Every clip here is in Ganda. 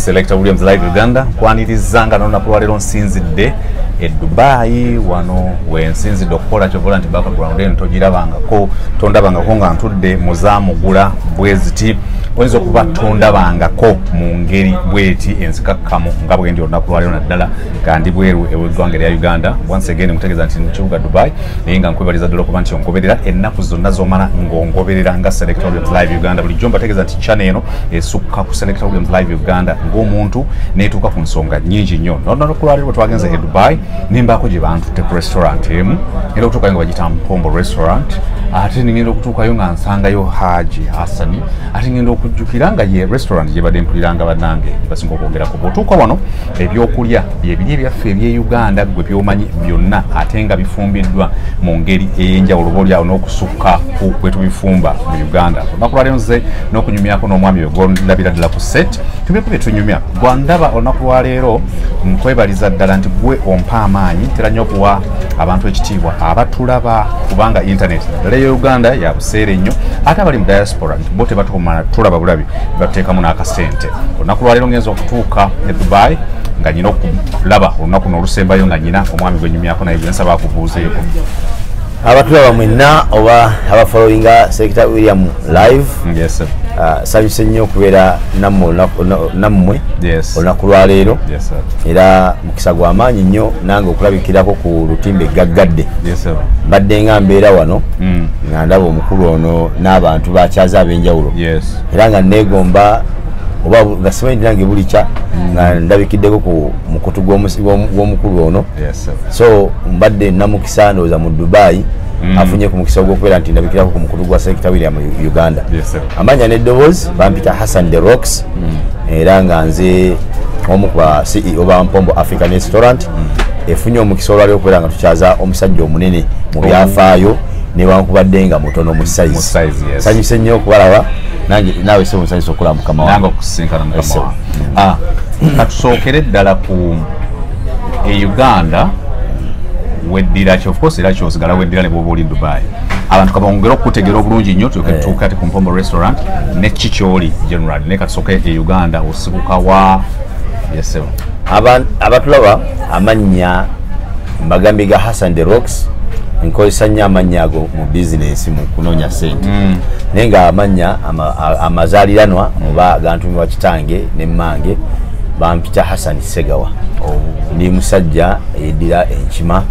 Selector Williams Live Uganda kwanirizanga n'olunaku lwaleero nsinzidde e Dubai wano wensinzidde okukola kyovola nti background eno togirabangako tondabangako nga ntudde muzaamugula bweziti oyinza okuba tondabangako mu ngeri bweti enzikakkamu nga bwendi olunaku lwaleero naddala kandi bweru eggwanga erya Uganda once again mutegeeza nti mu kibuga Dubai naye nga nkwebaliza ddala okuba nti ongoberera ennaku zonna z'omala ng'ongoberera nga Selector Williams Live Uganda bulijjo mbategeeza nti channel eno esukka ku Selector Williams Live Uganda ng'omuntu neetuuka ku nsonga nnyingi nnyo n'olunaku lwaleero bwe twagenze e Dubai nimbaako gye bantutte ku restaurant emu ngenda okutuukayo nga bagiyita Mpombo restaurant ate ngenda okutuukayo nga nsangayo Haji Hassani ate ngenda okujjukira nga ye restaurant gye badde mpuliranga bannange basinga okwongerako bw'otuuka wano ebyokulya byebiri ebyaffe eby'e Uganda gwe byomanyi byonna ate nga bifumbiddwa mu ngeri ey'enjawulo obaolyawo n'okusukka ku bwe tubifumba mu Uganda olunaku lwaleero nze n'okunyumyako n'omwami we gwolabira ddala ku set tubireko bye tunyumya gwandaba olunaku lwaleero nkwebaliza ddala nti gwe ompa amaanyi ntera nnyo okuwa abantu ekitiibwa abatulaba kubanga internet ddala ya Uganda ya buseere nnyo ate abali mu diaspora nti bo tebatumala tulaba bulabi bateekamu n'akasente olunaku lwaleero ngenza okutuuka e Dubai nga nyina okulaba olunaku n'olusembayo nga nyina omwami gwe nyumyako naye gwe nsaba akubuuzeeko abatulaba mwenna oba abafollowinga Selector William Live. Yes sir. Sanyuse nnyo okubeera nammwe olunaku lwaleero era mukisa gw'amaanyi nnyo nange okulabikirako ku lutimbe gaggadde mbadde nga mbeera wano nga ndaba omukulu ono n'abantu bakyaza ab'enjawulo era nga neegomba oba nga simanyi nange bulikya nga ndabikiddeko ku mukutu gw'omukulu ono so mbadde namukisa ndowooza mu Dubai afunye ku mukisa ogw'okubeera nti ndabikirako ku mukulu gwa Selector William Uganda amanya n'eddoboozi bampita Hassan the Rocks era nga nze omu ku CEO ba Mpombo African Restaurant efunye omukisa olwali okubeera nga tukyaza omusajja omunene mu byafaayo newankubadde nga mutono mu size sanyuse nnyo okubalaba nange naawe sebo nsanyusa okulaba mukama wange nange okusinkana mukama wange katusookere ddala ku Uganda weddira ki of course era kyosigala weddira ne bwoba oli Dubai abantu kabongera okutegeera obulungi nnyo tuuka ati ku Mpombo restaurant ne kikyoli general ne katusooke e Uganda osibuka wa yesebo abatulaba amanya mbagambi ga Hassan the Rocks nkozesa nnyo amannya ago mu bizinesi mu kunoonya sente naye nga amanya amazaaliranwa oba gantumiwa kitange ne mmange bampita Hassan Segawa ndi musajja eyeddira enkima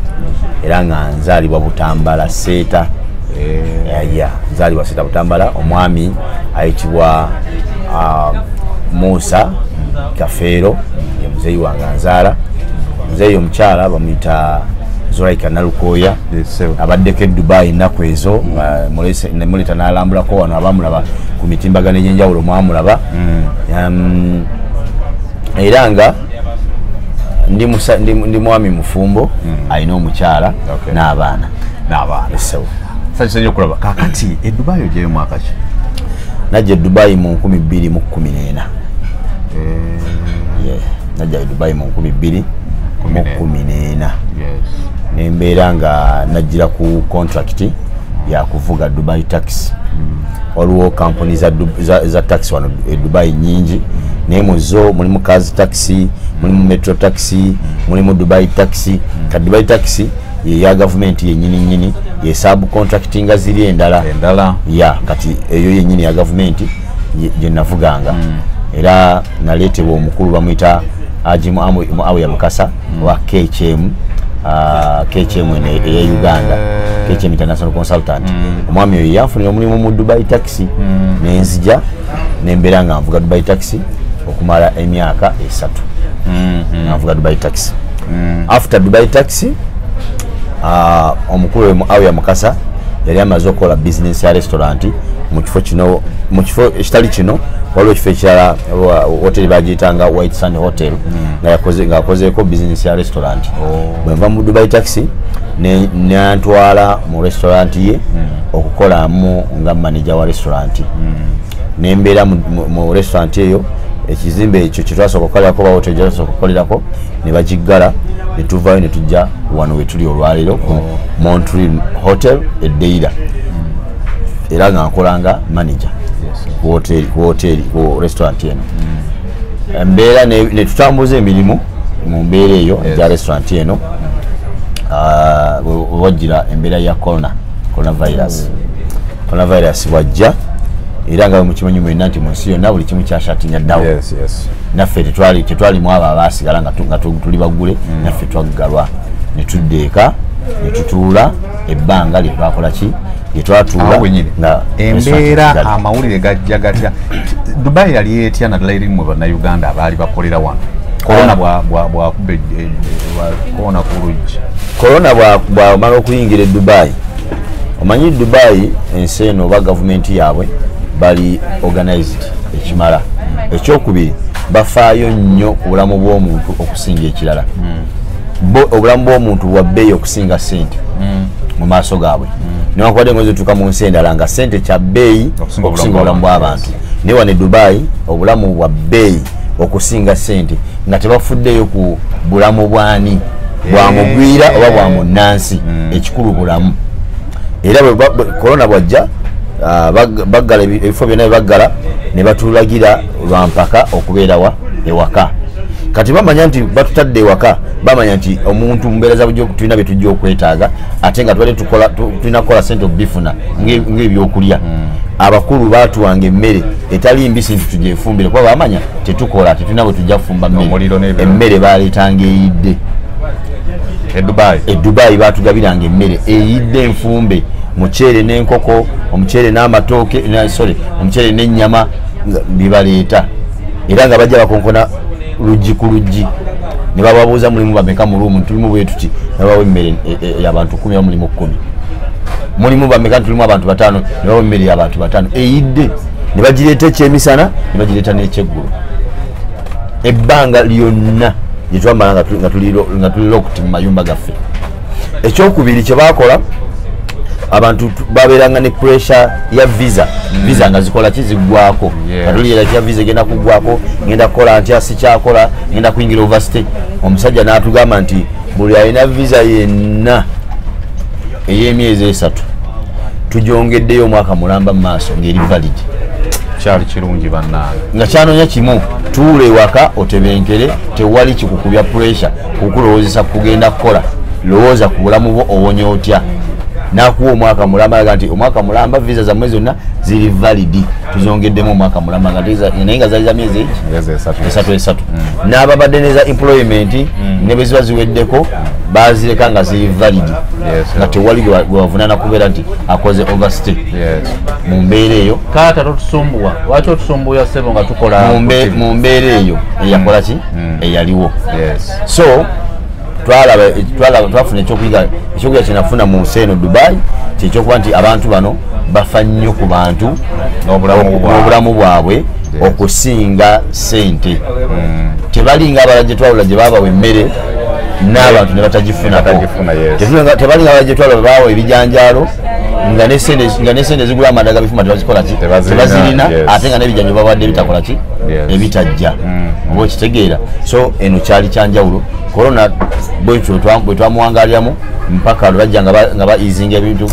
era nga nzaalibwa Butambala Seeta nzaalibwa Seeta Butambala omwami ayitibwa Musa Kafeero ye muzeeyi wange nzaala muzeeyi omukyala bamuyita Zoraika Nalukoya abaddeko e Dubai ennaku ezo muleta n'alambulako wano abamulaba ku mitimbagano egy'enjawulo mwamulaba era nga ndi mwami mufumbo alina omukyala n'abaana sanyusa nnyo okulaba kakati e Dubai ogyeyo mwaka ki najja e Dubai mu 2014 najja e Dubai mu 2014 nembeera nga najjira ku contract ya kuvuga Dubai taxi waliwo kampuni za taxi wano e Dubai nyingi naye muzo mulimu Kazi taxi mulimu Metro taxi mulimu Dubai taxi ka Dubai taxi ye ya government yennyini ye subcontractinga ziri endala ya kati eyo yennyini ya government gye navuganga era naleetebwa omukulu bamuyita Ajimu awe ya Mukasa wa KHM eya Uganda KHM International Consultant omwami oyo yafunira omulimu mu Dubai taxi nenzija nembeera nga nvuga Dubai taxi okumala emyaka 3 nvuga Dubai taxi after Dubai taxi omukulu awe ya Mukasa yali amaze okukola business ya restaurant mu kifo ekitali kino waliwo ekifo ekirala hoteli bagiyitanga White Sand Hotel nga akozeeko business ya restaurant bwe nva mu Dubai taxi nantwala mu restaurant ye okukolamu nga manager wa restaurant nembeera mu restaurant eyo ekizimbe ekyo kyetwasooka okukolerako ba hoteli gyetwasooka okukolerako ne bagiggala ne tuvaayo ne tujja wano we tuli olwaleero ku Montreal Hotel Eddeira era nga nkolanga manager ku restaurant eno embeera ne tutambuza emirimu mu mbeera eyo ya restaurant eno wajjira embeera ya coronavirus wajja era nga mukimanyi mwenna nti mu nsi yonna buli kimu kyashatinya ddawo naffe tetwalimu abo abaasigala nga tuli baggule naffe twaggalwa ne tuddeeka ne tutuula ebbanga lye twakola ki lye twatuula nga embeera amawulire gajja gatya Dubai yali etya naddala erimu bannayuganda abaali bakolera wano korona bwamala okuyingira e Dubai omanyi Dubai ensi eno oba gavumenti yaabwe bali organized ekimala ekyokubiri bafaayo nnyo ku bulamu bw'omuntu okusinga ekirala obulamu bw'omuntu bwa bbeeyi okusinga ssente mu maaso gaabwe newankubadde ngozi tuuka mu nsi endala nga ssente kya bbeeyi okusinga obulamu bw'abantu naye wano e Dubai obulamu bwa bbeeyi okusinga ssente nga tebafuddeyo ku bulamu bwani bwa mugwira oba bwa munnansi ekikulu bulamu era korona bwajja baggala ebifo byonna bebaggala ne batulagira lwampaka okubeerawa ewaka kati bamanya nti batutadde ewaka bamanya nti omuntu mumbeera za bujjo tulina bye tujja okwetaaga ate nga tulina kukola sente okubifuna ng'ebyokulya abakulu baatuwanga emmere etali mbisi nti tugyefumbire kuba bamanya tetukola tetulina bwe tujja kufumba emmere baleetanga eyidde e Dubai batugabiranga emmere eyidde enfumbe muceere n'enkoko omuceere n'amatooke omuceere n'ennyama bibaleeta era nga bajja bakonkona luggi ku luggi ne bababuuza mulimu bameka mu ruumu tulimu bwe tuti ne babawa emmere y'abantu 10 oba mulimu 10 mulimu bameka tulimu abantu 5 ne babawa emmere y'abantu 5 eyidde ne bagireeta ekyemisana ne bagireeta n'ekyeggulo ebbanga lyonna gye twamala nga tuli locked mu mayumba gaffe ekyokubiri kye baakola abantu babeeranga ne pressure ya visa nga zikola kiziggwako katulira kya visa genda kuggwako ngenda kukola ntya sikyakola ngenda kuyingira overstay omusajja n'atugamba nti buli alina visa yenna ey'emyezi 3 tugyongeddeyo omwaka mulamba mu maaso ng'eri valid kyali kirungi bannange nga kyanonya kimu tuula ewaka otebenkere tewali kikukubya pressure kukulowoozesa kugenda kukola lowooza ku bulamu bwo owonye otya nakuwa omwaka mulamba aga nti omwaka mulamba visa zammwe zonna ziri validi tuzongeddemu omwaka mulamba naye nga zali za myezi 3 n'ababadde neza employment ne bwe ziba ziweddeko bazireka nga ziri validi nga tewali gwewavunana kubeera nti akoze overstay mu mbeera eyo taata totusumbuwa lwaki otusumbuya sebo nga tukola mu mbeera eyo eyakola ki eyaliwo so twafuna ekyokuyiga kyenafuna mu nsi eno Dubai kyekyokuba nti abantu bano bafa nnyo ku bantu n'obulamu bwabwe okusinga ssente tebalinga abalala gye twalula gye babawa emmere n'abantu ne batagifunako tebalinga abalala gye twalula babawa ebijanjaalo nga n'essente zigula amadaga bifuma tebazikola ki tebazirina ate nga n'ebijanjo bawadde bitakola ki ebitajja oba okitegeera so eno kyali kyanjawulo korona bwetyo bwe twamuwangalyamu mpaka lwajja nga baizinga ebintu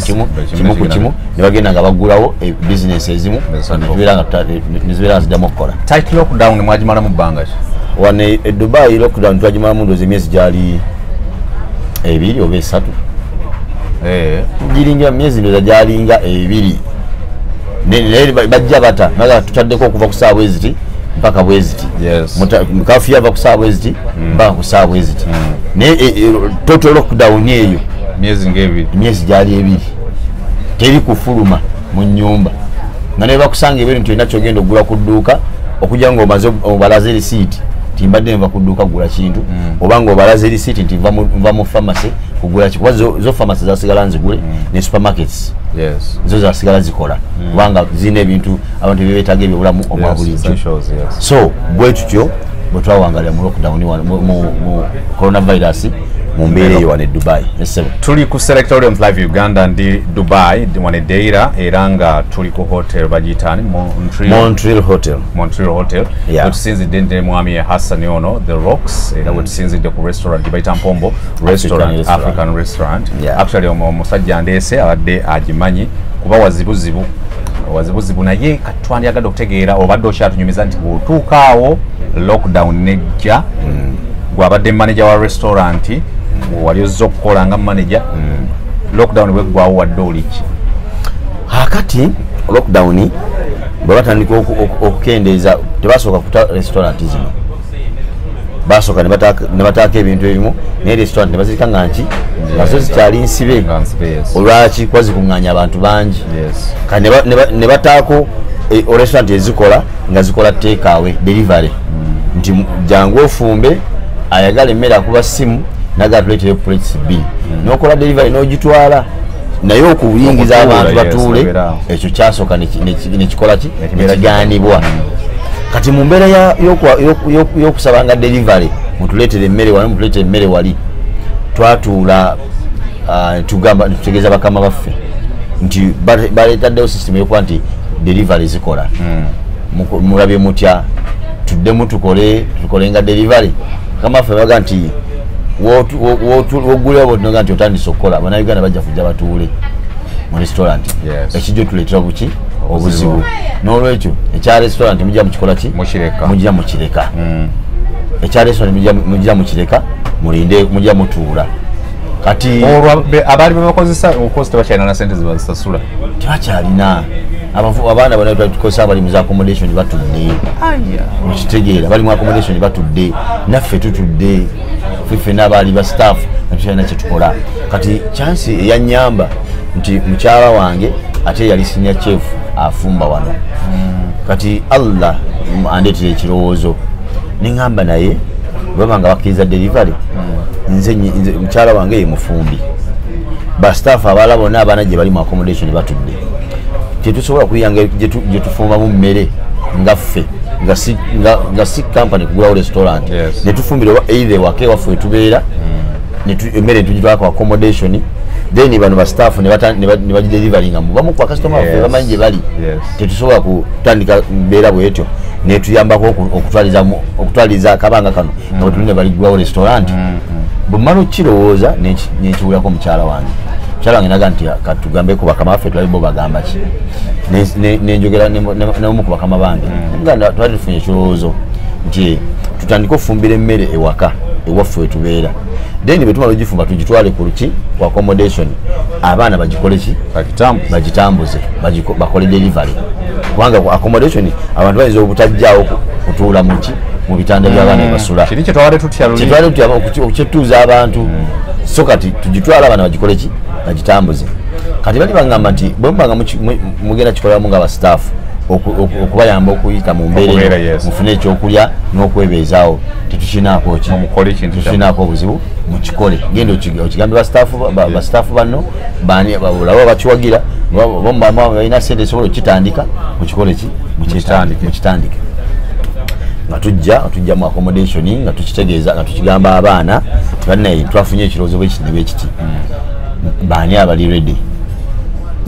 kimu ku kimu ne bagenda nga baggulawo bizinesi ezimu nezibeera nga ziddamu okukola. Tight lockdown mwagimala mu bbanga ki? Wano e Dubai lockdown twagimalamu ndowooza emyezi gyali 2 oba 3 giringa myezi ndowooza gyalinga 2 naye bajja bata naga tutaddeko okuva ku saawa eziti mpaka bweziti kafiya ava ku saawa bweziti mpaka ku saawa bweziti naye total lockdown eyo myezi gyali 2 teri kufuluma mu nyumba nga ne bakusanga ebintu tulina kyogenda okugula ku dduuka okujja ng'omaze obalaze risiiti timbadde nva ku dduuka kugula kintu oba ng'obalaze risiiti nti nva mu famasi kugula kuba zo famasi zasigala nzigule ne supermarkets zo zasigala zikola kubanga zirina ebintu abantu byebeetaaga ebyobulamu obwa bulijjo so bwe tutyo bwe twawangalira mu lockdown mu coronavirus mu mbeera eyo wano e Dubai. Tuli ku Selectorium Live Uganda ndi Dubai wane Deira era nga tuli ku hotel bagiyitani Montreal Hotel wetusinzidde ndi mwami Hassan ono The Rocks era wetusinzidde ku restaurant bayita Mpombo restaurant African restaurant actually omusajja ndeese abadde agimanyi kuba wazibuzibu wazibuzibu naye katwandyagadde okutegeera obadde okyatunyumiza nti bw'otuukaawo lockdown nejja gw'abadde manager wa restaurant wali ozza okukola nga manager lockdown bweggwawo wadde oliki akati lockdown bwe batandika okukendeeza tebasooka kuta restaurant zino basooka ne bataaka ebintu ebimu naye restaurant ne bazirika nga nki nazo zikyali nsibe olwaki kuba zikuŋŋaanya abantu bangi kati ne bataako restaurant ezikola nga zikola takeaway delivery nti jangu ofumbe ayagala emmere akuba simu naga tuleetere plates bbiri n'okola delivery n'ogitwala naye okuyingiza abantu batuule ekyo kyasooka nekikola ki nekigaanibwa kati mu mbeera y'okusaba nga delivery mutuleetere emmere wali mutuleetere emmere wali twatuula tutegeeza bakama baffe nti baleetaddewo system yokuba nti delivery zikola mulabye mutya tuddemu tukole nga delivery bakama baffe baga nti wogulewo bonoga nti otandise okukola bannayuganda bajja kujja batuule mu restaurant ekijja tuleetera buki obuzibu n'olwekyo ekya restaurant mujja mukikola ki mujja mukireka ekya restaurant mujja mukireka mulinde mujja mutuula kati abaali bebakozesa okukozi tebakyalina na sente zibazisasula tebakyalina abaana bonna tukozesa abali mu accommodation batudde okitegeera bali mu accommodation batudde naffe tutudde ffe n'abaali ba staff natukyalina kyetukola kati chansi eyanyamba nti mukyala wange ate yali senior chef afumba wano kati Allah andeetera ekirowoozo neŋŋamba naye baba nga bakkiriza delivery nze mukyala wange ye mufumbi bastaff abalala bonna abaana gye bali mu accommodation batudde tetusobola kuyanga gye tufumbamu mmere nga ffe nga si company kugulawo restaurant netufumbira either wake waffe wetubeera emmere netugitwalako accommodation then bano bastaff ne bagidelivaringa mubamu kwa customer waffe bamanyi gye bali tetusobola kutandika mbeera bwetyo netuyambako okutwaliza akabanga kano nga bwetulina baligwawo restaurant bwemala okukirowooza nekiwulako mukyala wange naga nti katugambeko bakama baffe twalibo bagamba ki nenjogera neomu ku bakama bange nga twali tufunye ekirowoozo nti tutandike okufumbira emmere ewaka ewaffe wetubeera then bwetumala ogifumba tugitwale ku luki ku accommodation abaana bagikole ki bagitambuze bakole delivery kubanga ku accommodation abantu bayinza obutajjaawo kutuula muki mu bitanda by'abaana ebasula kyetwale tutya okukyetuuza abantu so kati tugitwala abaana bagikole ki bagitambuze kati bali bagamba nti bwemubanga mugenda kikoleramu nga bastaff okubayamba okuyita mu mbeera mufune ekyokulya n'okwebeezaawo tetukinaako obuzibu mukikole genda okigambe bastaff banno olaba bakiwagira balina sente esobola okitandika mukikole ki mukitandike nga tujja mu accommodation nga tukitegeeza nga tukigamba abaana bannaye twafunye ekirowoozo bwekiti baani abali ready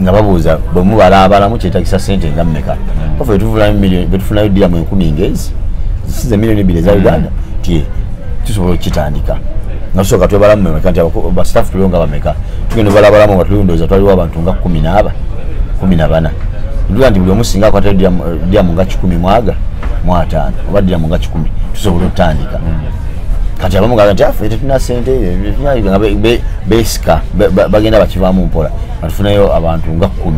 nga babuuza bwemu balaabalamu kyetagisa sente nga mmeka ofe betufunayo diramu 10 ngezi zisize millioni 2 za Uganda tie tusobola okitandika nga tusooka twebalamu mmeka nti bastaff tuliwo nga bameka tugenda balaabalamu nga tulindooza twaliwo abantu nga 14 nduga nti buli omu singa akwata diramu nga 10 5 oba diramu nga 10 tusobola okutandika kati abamu nga nti affe tetuna sente besika bagenda bakivaamu mpola atufunayo abantu nga 10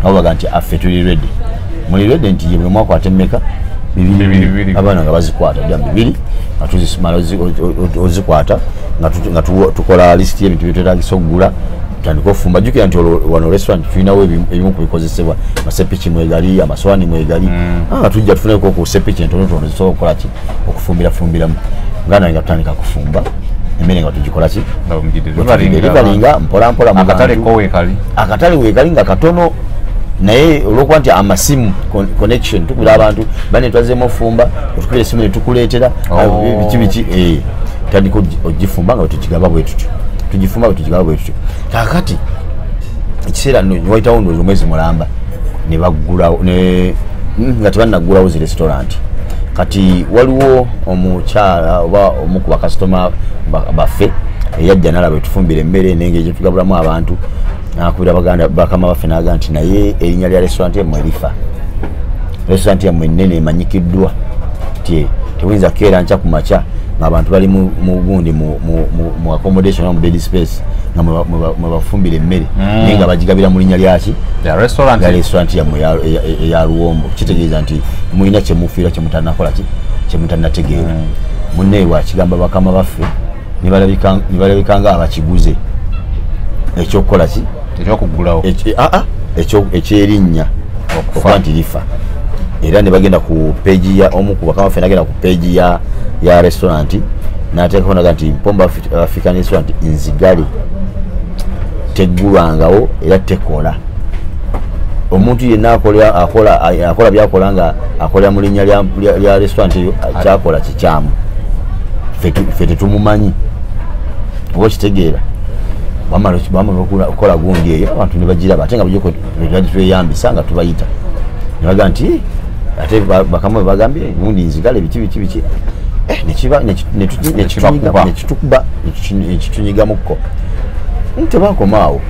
nabo baga nti affe tuli ready muli ready nti buli mwaka atemeka 2 abaana nga bazikwata diramu 2 nga tuzimala ozikwata nga tukola list y'ebintu byetwetagisa okugula tutandika okufumba jjukira nti wano restaurant tulinawo ebimu ku bikozesebwa masepiki mwegali amaswani mwegali nga tujja tufuneko ku sepiki entonotono zisobola okukola ki okufumbirafumbiramu ngana nga tutandika kufumba emmere nga tugikola ki delivaringa mpolampola akatale weekali nga katono naye olwokuba nti amasimu connection tukula abantu bane twazeemu ofumba otukula esimu netukuleetera biki tandika ogifumba nga wetukigaba bwetutyo tugifumba wetukigaba bwetutyo kakati ekiseera waitawo ndowooza omwezi mulamba nebaggulawo nga tebannagulawo zi restaurant kati waliwo omukyala oba omu ku bakasitoma baffe eyajja nalaba etufumbira emmere nengeri gyetugabulamu abantu nakubira baganda bakama baffe naga nti naye erinnya lya restaurant yemmwe erifa. Restaurant yemmwe nnene emanyikiddwa ti tewinza keera nca ku makya ng'abantu bali mu gundi mu accommodation mu bed space nga mwe bafumbira emmere naye nga bagigabira mu linnya lyaki ya restaurant yammwe eya Luwombo. Kitegeeza nti mulina kyemufiira kyemutanakola ki kyemutanategeera. Munne wakigamba bakama baffe ne balabika nga abakiguze ekyokukola ki ekyokuggulawo ekyerinnya okuba nti lifa. Era ne bagenda ku page ya omu ku bakama baffe nagenda ku page ya restaurant n'ateekako naga nti Mpombo African Restaurant nzigale teggulwangawo era tekola. Omuntu yenna akola byakola nga akolera mu linnya lya restaurant eyo kyakola kikyamu. Ffe tetumumanyi oba okitegeera. Bamala okukola gundi eyo abantu ne bagiraba ate nga bujeko tweyambisa nga tubayita ne baga nti ate bakama bagambye gundi nzigale biki nekitunyigamukko tebakomaawo.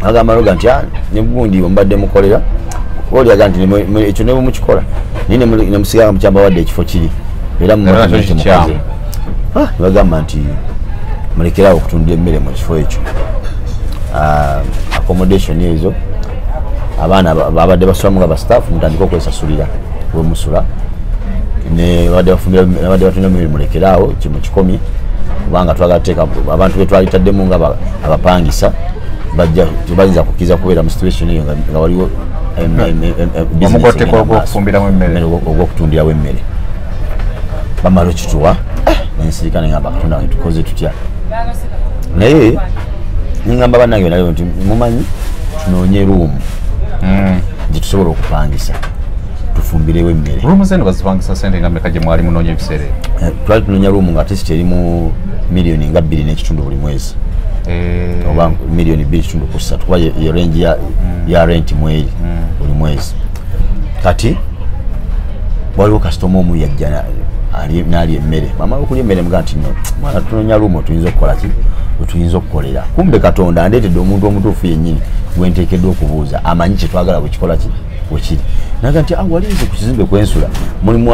Agamba loga nti ne gundi ombadde mukolera olyaga nti ekyo ne mukikola naye nemusigala mukyamba wadde ekifo kiri era mukimukoze. Bagamba nti mulekerawo okutundira emmere mu kifo ekyo. Accommodation ezo abaana babadde basulamu nga bastaff mutandika okwesasulira wemusula ne badde batunda emirimu mulekerawo kimukikomye kubanga twagala teeka abantu betwalitaddemu nga abapangisa bajja tebayinza kukkiriza kubeera mu situation eyo nga waliwo ogwokutundirawo emmere. Bamala okituwa nensirika nengamba Katonda wange tukoze tutya naye nengamba bannange naleo nti mumanyi tunoonye ruumu gyetusobola okupangisa tufumbirewo emmere. Ruumu zeno bazipangisa sente nga mmeka gye mwali munoonya ebiseera ebyo? Twali tunoonya ruumu nga tesiti erimu miliyoni nga 2.5 buli mwezi oba miliyoni 2.3 kuba ye range ya rent mweri buli mwezi. Kati waliwo kasitoma omu yajja nali emmere mamala okulya emmere muga nti no mwana tunoonya ruumu tuyinza okukola ki tuyinza okukolera. Kumbe Katonda andeetedde omuntu omutuufu yennyini gwenteekeddwa okubuuza amanyi kyetwagala bwekikola ki bwekiri. Naga nti walinze ku kizimbe kwensula mulimu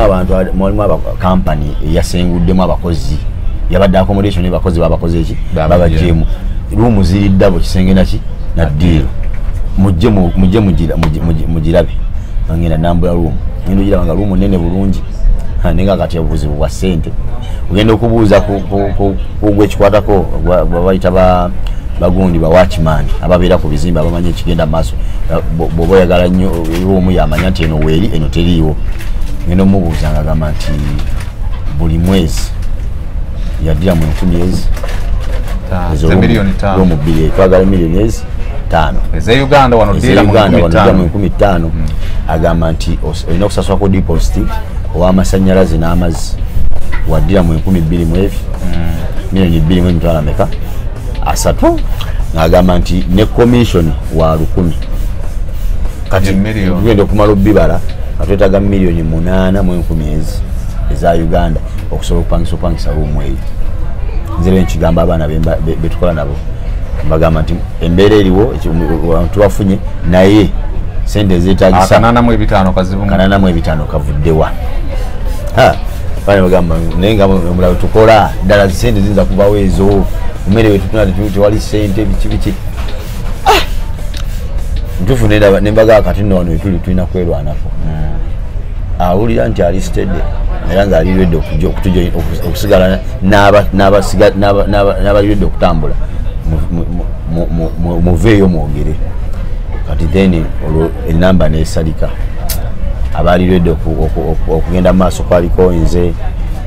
kampani eyasenguddemu abakozi yabadde accommodation ebakozi babakoze eki babajeemu ruumu ziri ddabo kisenge naki naddiiro mujje mugirabe. Ngenda nambula ruumu ngenda ogiraba nga ruumu nene bulungi nenga kati obuzibu bwa ssente ogenda okubuuza kugwekikwatako babayita bagundi ba watchman ababeera ku bizimbe abamanyi ekigenda maaso. Bw'oba oyagala nnyo ruumu yamanya nti eno weeri eno teriiwo ngenda omubuuza nga agamba nti buli mwezi yaddira mu 10,000 ruumu 2 twagala miliyoni 5 ez'Uganda wano ddira mu 15,000. Agamba nti olina okusasula ku deposit ow'amasannyalaze n'amazzi waddira mu 12,000 mu ebyo miliyoni 2 meka 3. Ng'agamba nti ne commission wa 1,000. Kati tugenda okumala obbibala nga twetaaga miliyoni 8,000 eza Uganda okusobola okupangisa ruumu eyo. Nze nkigamba abaana betukola nabo mbagamba nti embeera eriwo tubafunye naye sente zeetagisa 8,500 kavuddewa. Bane bagamba naye nga mulaba tukola ddala sente ziyinza kubawo ezo mmere wetutuna tewali sente biki ntufu nembaga kati nno wano wetuli tulina kwerwanako. Awulira nti alisted era nga aliredde okusigala n'abaliredde okutambula muveeyo mwogere. Kati then enamba nesalika abaliredde okugenda maaso kwaliko nze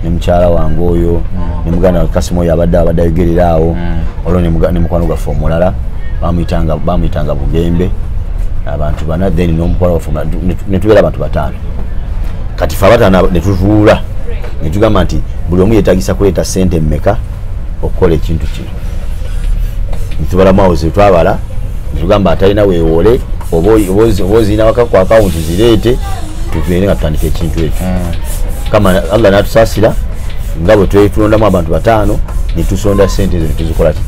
ne mukyala wange oyo ne muganda Kasimu oyo abadde ayogerera awo olwo ne mukwano gwaffe omulala bamuyitanga Bugembe abantu bana then n'omukwano gwaffe ne tubeera abantu 5. Kati ffe abataano ne tutuula ne tugamba nti buli omu yeetagisa kuleeta ssente mmeka okukola ekintu kino. Ntubala mawuzi twabala tugamba atalina weewole oba ozirina waka ku akawunti zireete tubeere nga tutandika ekintu ekyo. Kama Allah n'atusaasira nga bwe tulondamu abantu 5 ne tusonda ssente ezo ne tuzikola ki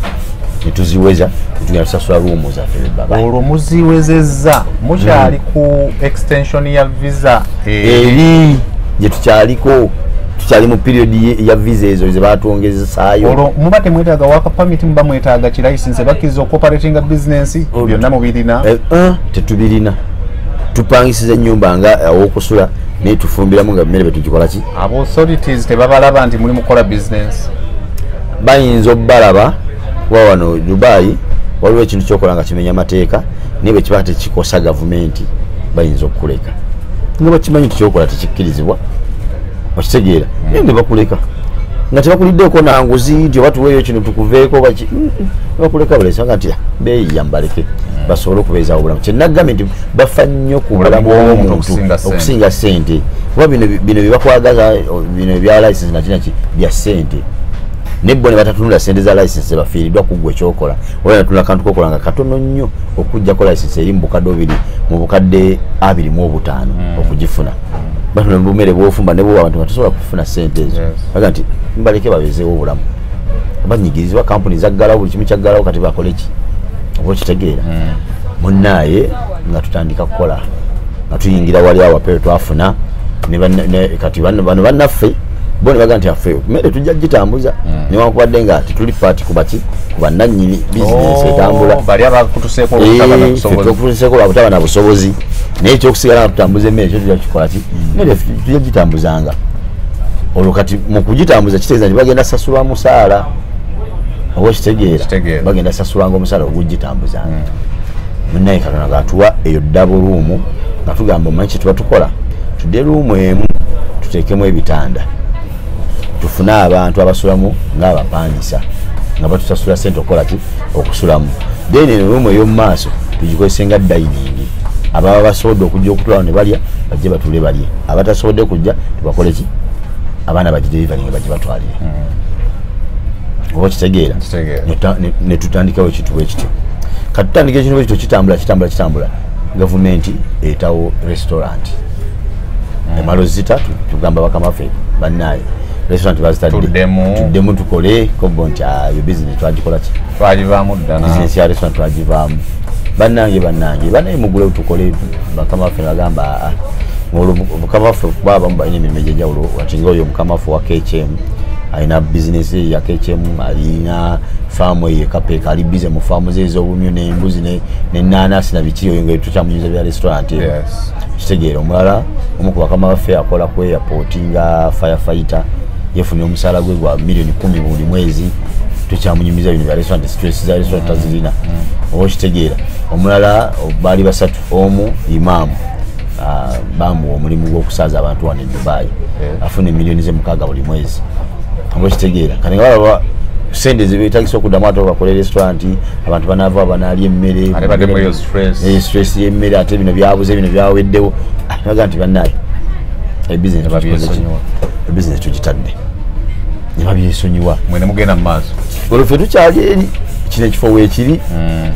netuziweza tugenda tusasula ruumu zaffe baba. Olwo muziwezezza mukyali ku extension ya visa eri gye tukyaliko tukyali mu period ya visa ezo ze batwongezesaayo. Olwo muba temwetaaga waka permit, muba mwetaaga kilicense bakkiriza operating business byonna mubirina? Tetubirina, tupangisiza ennyumba nga awokusula naye tufumbiramu nga mmere betugikola ki. Abo authorities tebabalaba nti muli mukola business? Bayinza obbalaba wa wano Dubai waliwo ekintu kyokola nga kimenya mateeka naye bwe kiba tekikosa gavumenti bayinza okukuleka nga bakimanyi nti kyokola tekikkirizibwa okitegeera naye ne bakuleka nga tebakuliddeeko nanguzi nti oba tuweeyo kino tukuveeko baki bakuleka balesanga nti beeyi yambaleke basobole okubeezaawo obulamu. Kyenagambye nti bafa nnyo ku bulamu bw'omuntu okusinga ssente kuba bino byebakwagaza bino ebya license nakinaki bya ssente nebbo ne batatunula ssente za license bafiiriddwa kuggwa ekyokola oba natunula kantu kokola nga katono nnyo okuggyako license eri mu bukadde 2 mu bukadde 25 okugifuna batuna bumere bwofumba ne bwo abantu batasobola kufuna ssente ezo baga nti mbaleke babeezeewo obulamu banyigirizibwa kampuni zaggalawo buli kimu kyaggalawo kati bakole ki oba okitegeera munnaaye nga tutandika kukola nga tuyingira wali awo apere twafuna kati bano bannaffe bo ne baga nti affe mmere tujja gitambuza newankubadde nga tetuli paati kubaki kuba nannyini bizinesi etambula okutuseeko lwakutaba na busobozi naye ekyokusigala nga tutambuza emmere ekyo tujja kikola ki mmere tujja gitambuzanga. Olwo kati mu kugitambuza kitegeeza nti bagenda sasulwa musaala oba okitegeera bagenda sasulwanga omusaala ogugitambuzanga. Munnaye kakana gatuwa eyo double room nga tugamba omanyi kyetuba tukola tudde ruumu emu tuteekemu ebitanda tufune abantu abasulamu ng'abapangisa nga batusasula ssente okukola ki okusulamu. Then eno ruumu ey'omu maaso tugikozese nga dining ababa basobodde okujja okutulawo ne balya bajje batule balye abatasobodde kujja tubakole ki abaana bagidelivery nga bajje batwalire oba kitegeera ne tutandikawo ekituwa ekityo kati tutandika ekintu ekityo kitambula gavumenti etawo restaurant emalo zitatu tugamba bakamaffe bannaayo restaurant bazitadde tuddemu tukole kobo nti yo business twagikola ki twagivaamu ddana business ya restaurant twagivaamu bannange mugule tukole bakamaffe bagamba mukamafu baba mbalina emirimu egy'enjawulo watinga oyo mukamafu wa KHM alina bizinesi ya KHM alina faamu ye Kapeeka ali bize mu faamu ze ez'obumyu n'embuzi n'ennaanasi na biki oyo nga tukyamunyiza bya restaurant kitegeera omulala omu ku bakama baffe akola ku airport nga firefighter yefunye omusaala gwe gwa $10 million buli mwezi tukyamunyumiza bino bya restaurant stress za restaurant tazirina oba kitegeera omulala baali basatu omu imaamu bamu omulimu gw'okusaaza abantu wano e Dubai afuna milioni ze 6 buli mwezi oba kitegeera kati nga balaba sente zibetagisa okuddamu ate bakola restaurant abantu banaava banaalya emmere stress y'emmere ate bino byabuze bino byaweddewo naga nti bannaaye ebizinesi tugitadde ne babyesonyiwa mwene mugenda mu maaso olwo ffe tukyali eri kino ekifo weekiri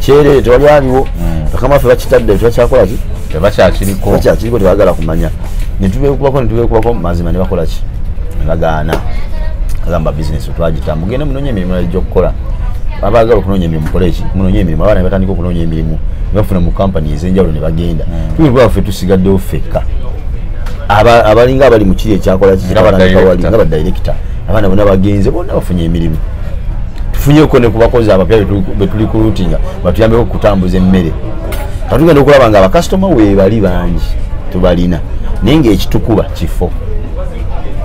kyerere tewali aliwo bakamaffe bakitadde tebakyakola ki tebakyakiriko tebagala kumanya netubeekubako mazima ne bakola ki nebagaana agamba bizinesi twagita mugende munoonya emirimu egy'okukola abagala okunoonya emirimu mukole ki munoonya emirimu abaana ne batandika okunoonya emirimu ne bafuna mu kampani ez'enjawulo ne bagenda tulikuba ffe tusigaddewo ffekka abalinga abali mu kiri ekyakola ki kirabawali nga badirekita abaana bonna bagenze bonna bafunye emirimu tufunyeko ne ku bakozi abapya betuli ku routinga batuyambeko okutambuza emmere katugenda okulaba nga abakasitoma weebali bangi tubalina naye ngaekitukuba kifo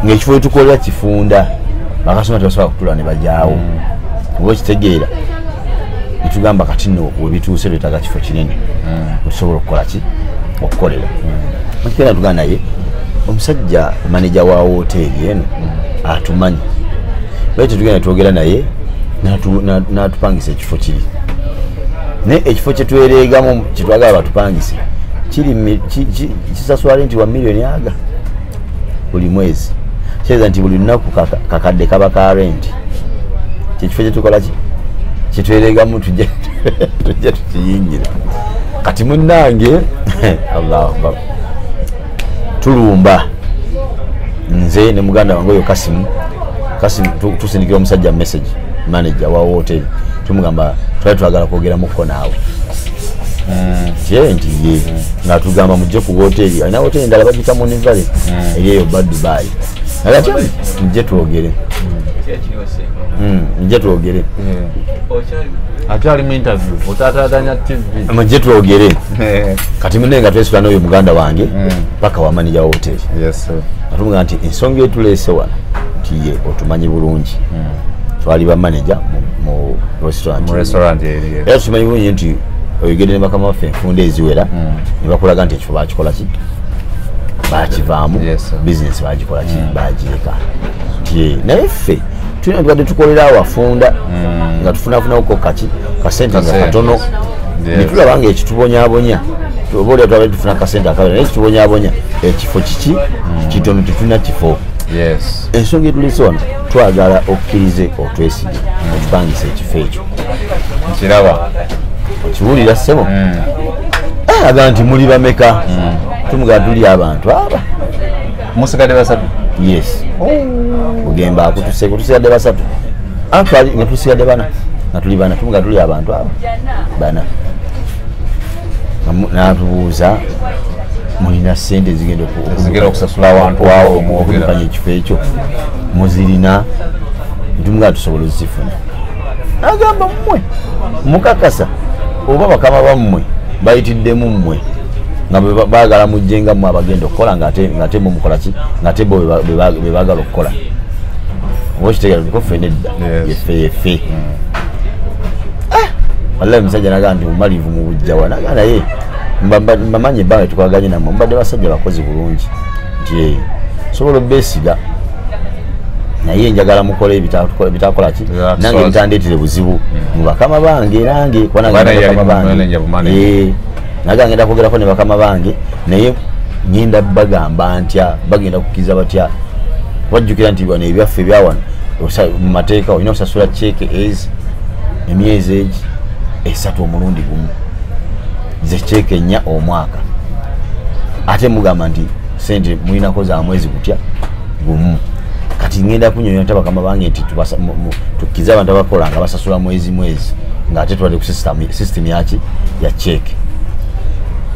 ngaekifo wetukolera kifunda bakasitoma tebasobola kutula ne bajaawo oba okitegeera netugamba kati nno webituuse lwetaaga kifo kinene wetusobola okukola ki okukolera makigenda tugana naye omusajja maneja wa woteeri eno atumanyi lwaki tugenda twogera naye natupangisa ekifo kiri naye ekifo kyetwereegamu kyetwagala batupangise kisaswale nti $1 million aga buli mwezi kyeza nti buli lunaku kakadde kaba ka renti kyekifo kyetukola ki kyetwereegamu tujja tukiyingira kati munnange Allahu Akbar tulumba nze ne muganda wange oyo Kasimu tusindikira omusajja message manager wa hotel tumugamba twagala kwogera muko naawe je nti ye nga tugamba mujje ku hoteli alina hoteli ndala bagita mu Nivale eriyo Dubai agati mujje twogere mujje twogere akyali mu interview otataganya TV mujje twogere kati munenga twesula n'oyo muganda wange paka wa manager hotel yes sir atumga nti ensonga etulese wano nti ye otumanyi bulungi twali ba manager mu restaurant era tumanyi bulungi nti oyogedde ne bakama baffe enfunda eziwera ne bakulaga nti ekifo bakikola ki bakivaamu business bagikola ki bagireka nti naye ffe tulina tubadde tukolera awafunda nga tufunafunako kaki kasente nga katono netulaba nga ekitubonyabonya obaolya twabadde tufuna kasente akabera naye ekitubonyabonya ekifo kiki kitono tetulina kifo ensonga etulese wano twagala okkirize otwesige otupangisa ekifo ekyo nkiraba okiwulira ssebo aga nti muli bameka tumugala tuli abantu aba musigadde basatu yes ogemba akutusigadde basatu actually nga tusigadde bana nga tuli bana tumugala tuli abantu aba bana natubuuza mulina ssente zigenda okusasula abantu awo okuvuganya ekifo ekyo muzirina tumugala tusobola ozifuna agamba mmwe mukakasa oba bakama bammwe bayitiddemu mmwe nga baagala mujjenga mmwe abagenda okukola ng'ate mumukolaki ng'ate bo be baagala okukola oba kitegera niko ffe nedda yeffe wallahi omusajja nagaa nti mumalivu mu bujjawa nagaa naye mbamanyi ebbanga tukwaganye nammwe mubadde basajja bakozi bulungi nti sobola obbeesiga naye njagala mukole ebitakola ki nange bitandeetere buzibu mu bakama bange nange bakama bange naga ngenda kwogerako ne bakama bange naye ngenda bagamba ntya bagenda kukkiriza batya bajjukira nti bano ebyaffe ebyawano mu mateeka olina okusasula cheeke emyezi egi 3 omulundi gumu ze cheeke 4 omwaka ate mugamba nti sente mulinako za mwezi gutya gumu kati ngenda kunyonya bakama bange nti tukkiza abantu abakola nga basasula mwezi nga ate tuwadde ku system yaki ya cheeke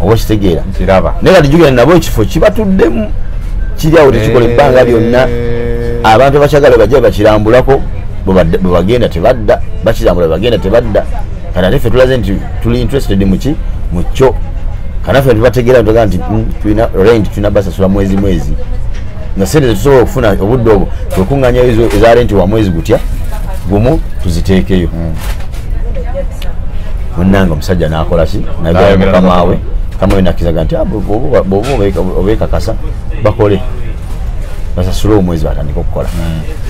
oba kitegeera naye kati jjukira nabo ekifo kibatuddemu kiri awo tekikola ebbanga lyonna abantu abakyagala bajja bakirambulako bwe bagenda tebadda bakirambula bwe bagenda tebadda kati ate ffe tulaze nti tuli interested mu kyo kanaffe tubategeera ntoga nti tulina rent tulina basasula mwezi nga sente tetusobola okufuna obudde obwo twekuŋŋanyayo eza renti wa mwezi gutya gumu tuziteekeyo munnanga omusajja n'akola ki nagala mukamawe kamawe nakkizaga nti bwoba obeekakasa bakole basasule omwezi batandika okukola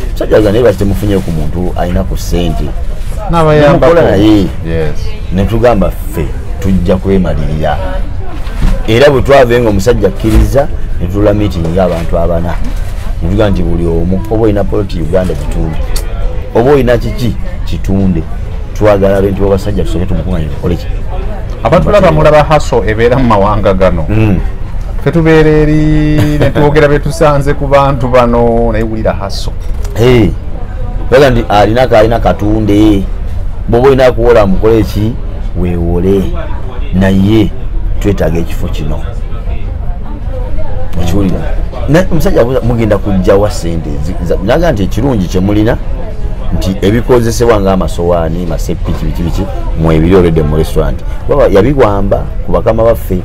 omusajja aga naye bakitemufunyeyo ku muntu alina ku sente namukola naye netugamba ffe tujja kwemalirira era bwe twavenga omusajja akkiriza netula meeting ng'abantu abana netuga nti buli omu oba olina poloti Uganda kitunde oba olina kiki kitunde twagala nti abasajja tusoke tumukuŋŋanya tukole ki abantu mulaba haso ebeera mu mawanga gano ffe tubeera eri netwogera betusanze ku bantu bano naye wulira haso baga nti alina katunde bwoba olina kuwola mukole eki weewole naye twetaaga ekifo kino okiwulira omusajja mugenda kujjawa sente naga nti ekirungi kyemulina nti ebikozesebwa ng'amasowaani masepiki biki mwebiri olwedde mu restaurant yabigwamba ku bakama baffe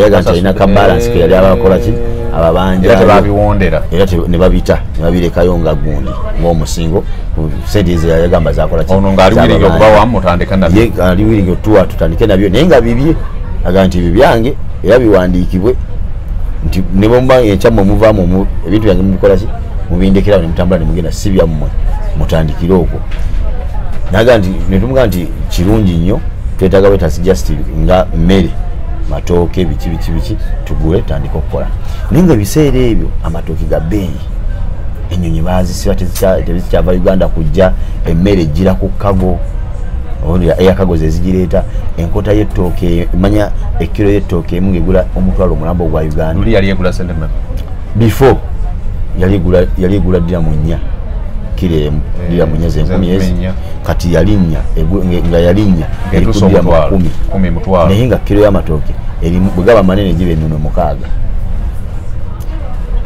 yaga nti alina kabalansi ke yali abakola ki ababanja era ne babirekayo nga gundi ng'omusingo sente ezo yagamba zakola ki ali wiringi otuwa tutandike nabyo naye nga bibye aga nti bibyange era biwandiikibwe nti ne bwemba ekyamwe muvaamu ebintu byange mubikola ki mubindekerawo ne mutambula ne mugenda si byammwe mutandikire okwo naga nti netumuga nti kirungi nnyo twetaaga wetasi just nga mmere matooke biki tugule tandika okukola naye nga ebiseera ebyo amatooke ga bbeeyi ennyonyi baazisiba tezikyava Uganda kujja emmere ejjira ku kago eyakago zezigireeta enkota y'ettooke manya ekkiro y'ettooke emu ng'egula omutwalo omulambo gwa Uganda yali egula sente before yali egula ddira mu 4 kile lira munyeze 10 kati yalinnya nga yalinnya erikudira 10 mutwalo naye nga kilo y'amatooke eri bugaba manene gibe nnuno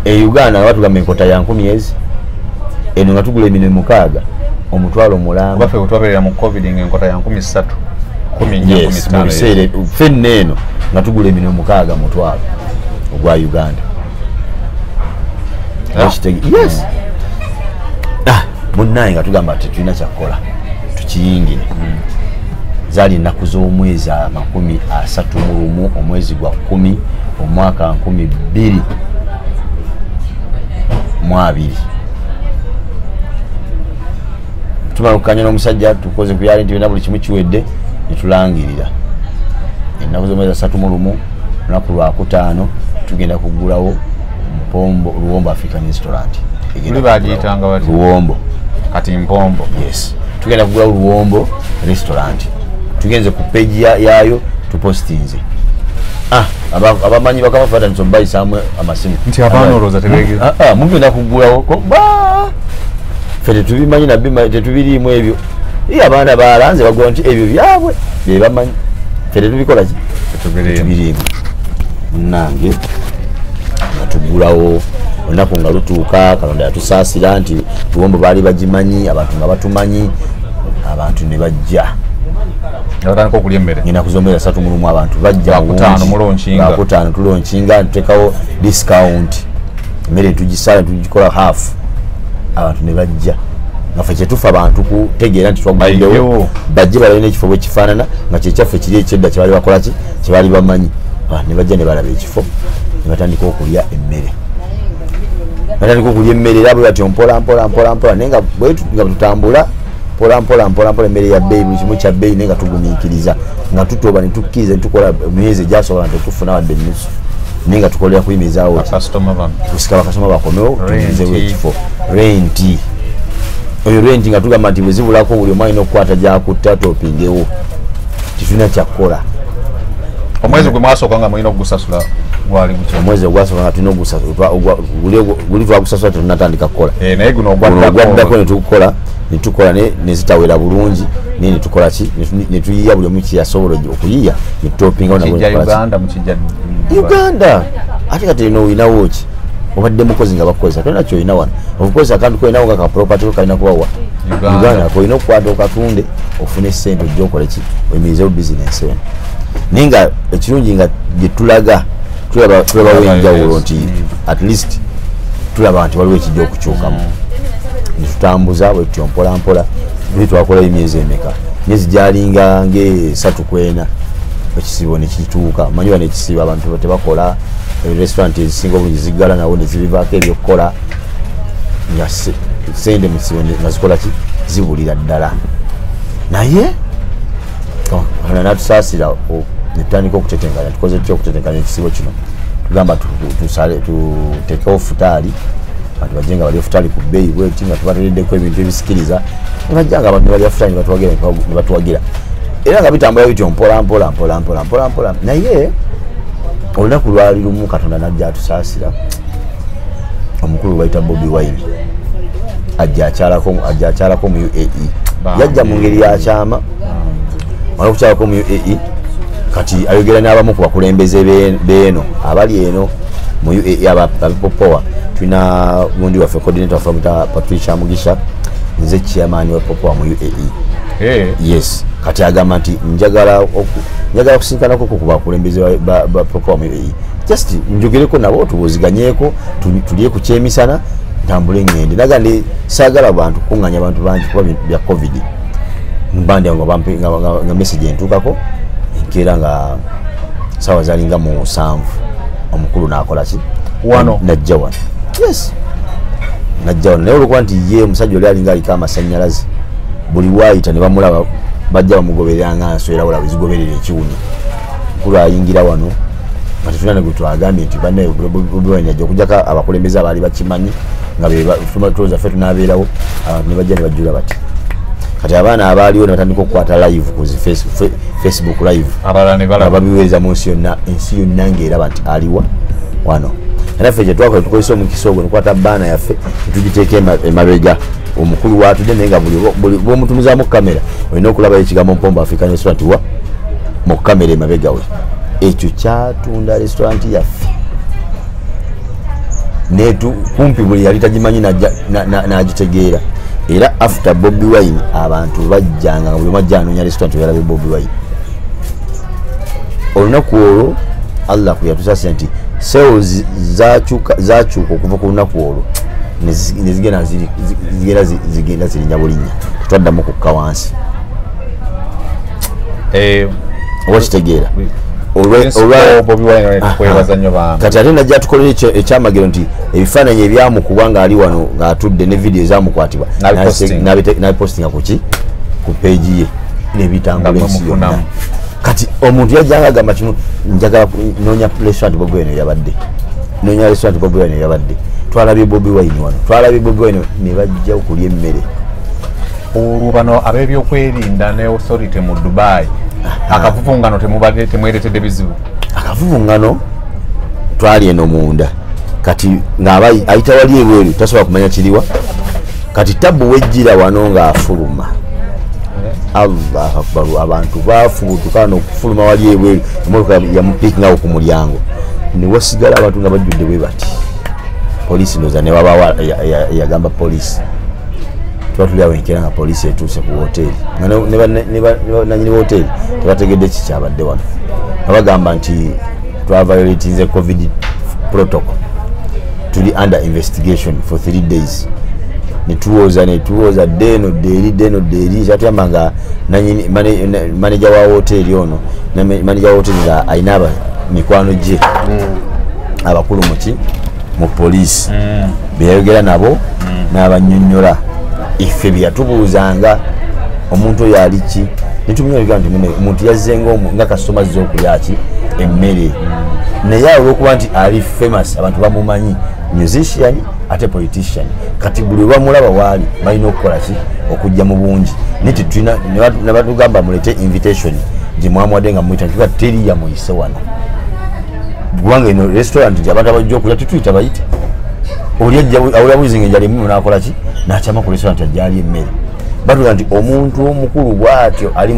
6 Uganda watu gamba enkota ya 10 eno nga tugula emino 6 omutwalo mulamba bafe utwaberera mu covid enkota ya 13 15 fenne eno nga tugula emino 6 mutwalo ogwa Uganda. Yes. Munnaye nga tugamba tetulina kyakola tukiyingire. Zali ennaku z'omwezi 31 omwezi gwa 10 omwaka 2022 tumalukanye n'omusajja tukoze ku yali nti buli kimu kiwedde netulangirira ennaku z'omwezi 31 olunaku lwa 5 tugenda kugulawo Mpombo Luwombo African Restaurant. Uli bagiyitanga bati Luwombo kati Mpombo. Yes. Tugenda kugula Luwombo Restaurant. Tugenze ku page yayo tupostinze. Abamanyi bakabafata nso bayi samwe amasimu. Nti abano roza tebege. Mugenda kugulawo ko ba. Fete tubimanyi na bima tetubirimu ebyo. Abaana balanze bagwa nti ebyo byabwe bye bamanyi. Fete tubikola ki? Tubirimu. Nange tugulawo olunaku nga lutuuka Katonda yatusaasira nti Luwombo baali bagimanyi abantu nga batumanyi abantu ne bajja abatandika okulya emmere ennaku z'omwezi 31 abantu bajja bakutaano tulonkinga ntutekawo discount emmere tugisala tugikola half abantu ne bajja nga ffe kyetufa abantu kutegeera nti twaguliddewo bajje balabina ekifo bwe kifaanana nga kyekyaffe kiri ekyedda kye baali bakola ki kye baali bamanyi ne bajja ne balaba ekifo ne batandika okulya emmere era bwe batyo mpola naye nga tutambula mpola emmere ya bbeeyi buli kimu kya bbeeyi naye nga tugumiikiriza nga tutoba ne tukkiriza ne tukola emyezi egyasobola nti tufuna wadde ennusu naye nga tukolera kuyimirizaawo kusika bakasoma bakomewo tumizeewo ekifo renti oyo renti nga tugamba nti bwe zibulako buli omu alina okukwata gyakutta topingewo titulina kyakkola. Omwezi gwe mwasooka nga mulina okugusasula gwali gutya? Omwezi ogwasooka nga tulina ogusasula guli twagusasula tetunatandika kukola naye guno ogwaddako ne tukola ne zitawera bulungi naye ne tukola ki ne tuyiya buli omu kyeyasobola okuyiya ne tutopingawo Uganda ate kati eno oyinawo ki obadde mukozi nga bakozesa tolina kyolina wano obukozesa akantu kolinawo nga kapropaty kalina kubawa Uganda kolina okukwata okatunde ofune ssente ojja okole ki oyimirizewo bizinensi eno naye nga ekirungi nga gye tulaga tulabawo enjawulo nti at least tulaba nti waliwo ekijja okukyukamu netutambuza bwe tutyo mpolampola buli twakola emyezi emeka myezi gyalinga nge3 kwena ekisibo ne kituuka manyi bano ekisibo abantu tebakola restaurant ezisinga obulungi ziggala nawo ne zibivaako ebyokukola nga sente mu kisibo nga zikola ki zibulira ddala naye natusaasira netutandika okutetenkanya tukoze tutya okutetenkanya ekisibo kino tugamba tutekewo futaali abantu bajje nga balya futaali ku bbeeyi bweti nga tubatereddeko ebintu ebisikiriza ne bajja nga abantu ne balya futaali ne batuwagira era nga bitambula bityo mpola naye olunaku lwali lumu Katonda najja atusaasira omukulu bayita Bobi Wine ajja akyalako mu UAE yajja mu ngeri yakyama wala okukyalako mu UAE kati ayogera n'abamu ku bakulembeze beeno abali eno mu UAE abapopowa tulina gundi waffe coordinator waffe Patricia Mugisha nze chairman wa popowa mu UAE yes kati agamba nti njagala kusinkanako ku bakulembeze ba popowa mu UAE just njogereko nabo tubuziganyeeko tuliye ku kyemisana ntambule ngende nagandi saagala bantu kuŋŋanya abantu bangi kuba bya covid mbandi nga message entuukako enkeera nga sawa zalinga mu 7 omukulu n'akola ki wano najja wano yes najja wano naye olwokuba nti ye omusajja oli alinga aliko amasannyalaze buli waayita ne bamulaba bajja bamugoberera nga nswera wala wezigoberera ekiwuni omukulu ayingira wano nga tetulina ne gwe twagambye nti banne Bobi Wine ajja okugyako abakulembeze abaali bakimanyi nga tulowooza ffe tunaabeerawo abantu ne bajja ne bajjula bati kati abaana abaaliwo ne batandika okukwata live ku Facebook live abalala babiweereza mu ensi yonna ng'eraba nti aliwa wano era ffe gye twakola tukozesa omukisa ogwo nekwata baana yaffe netugiteeka emabega omukulu watudde naye nga buli bwomutumizaamu kamera olina okulabayo ekigambo Mpombo African Restaurant wa mu kamera emabega we. Ekyo kyatunda restaurant yaffe netu kumpi buli yali tagimanyi n'agitegeera. Era after Bobi Wine abantu bajjanga nga buli mwajja anoonya restaurant yalabe Bobi Wine. Olunaku olwo Allah kuyatusasa nti sales zakyuka okuva ku lunaku olwo nezigenda zirinya bulinnya twaddamu kukka wansi. Oba kitegeera kati ate najja tukolera ekyamagero nti ebifaananyi ebyamukuba ng'ali wano ng'atudde ne vidiyo ezamukwatibwa nabipostinga kuki ku peegi ye nebitangula ensi yonna. Kati omuntu yajjanga agamba kino njagala noonya restaurant Bobi Wine yabadde noonya restaurant Bobi Wine yabadde twalabye Bobi Wine wano twalabye Bobi Wine ne bajja okulya emmere. Olwo bano ab'ebyokwerinda ne authority mu Dubai akavuvungano temubadde temweretedde bizibu. Akavuvungano twali eno munda kati ng'aba ayita wali ebweru tasobola kumanya kiriwa. Kati tabu wejjira wano ng'afuluma. Allah akbar, abantu bafubutuka n'okufuluma wali ebweru emmotoka yamupikingawo ku mulyango ne wasigala abantu nga bajjudde bwe bati. Poliisi ndoza ne baba yagamba poliisi twatuli awo enkera nga poliisi etuuse ku hoteli nanyini hoteli tebategedde kikyabadde wano abagamba nti twavayolatinze covid protocol tuli under investigation for 3 days. Netuwoza deno deri kyatuyamba nga manager wa hoteli ono manager wa hoteli nga ayina mikwano gye abakulu mu poliisi beyayogera nabo n'abanyonnyola ife byatubuuzanga omuntu oyo ali ki netumenya biga nti omuntu yazzenga nga kasitoma azze okulya ki emmere naye olwokuba nti ali famous abantu bamumanyi musician ate politician kati buli bamulaba waali balina okukola ki okujja mu bungi ne batugamba mulete invitation gye mwamuwadde nga muyita nti teriya muyise wano kubanga eno restaurant nti abantu abajja okulya tetuyita bayite awulira buzinga enjala emu nakola ki nakyama ku restaurant ajjali emmere. Batuga nti omuntu omukulu bwatyo ali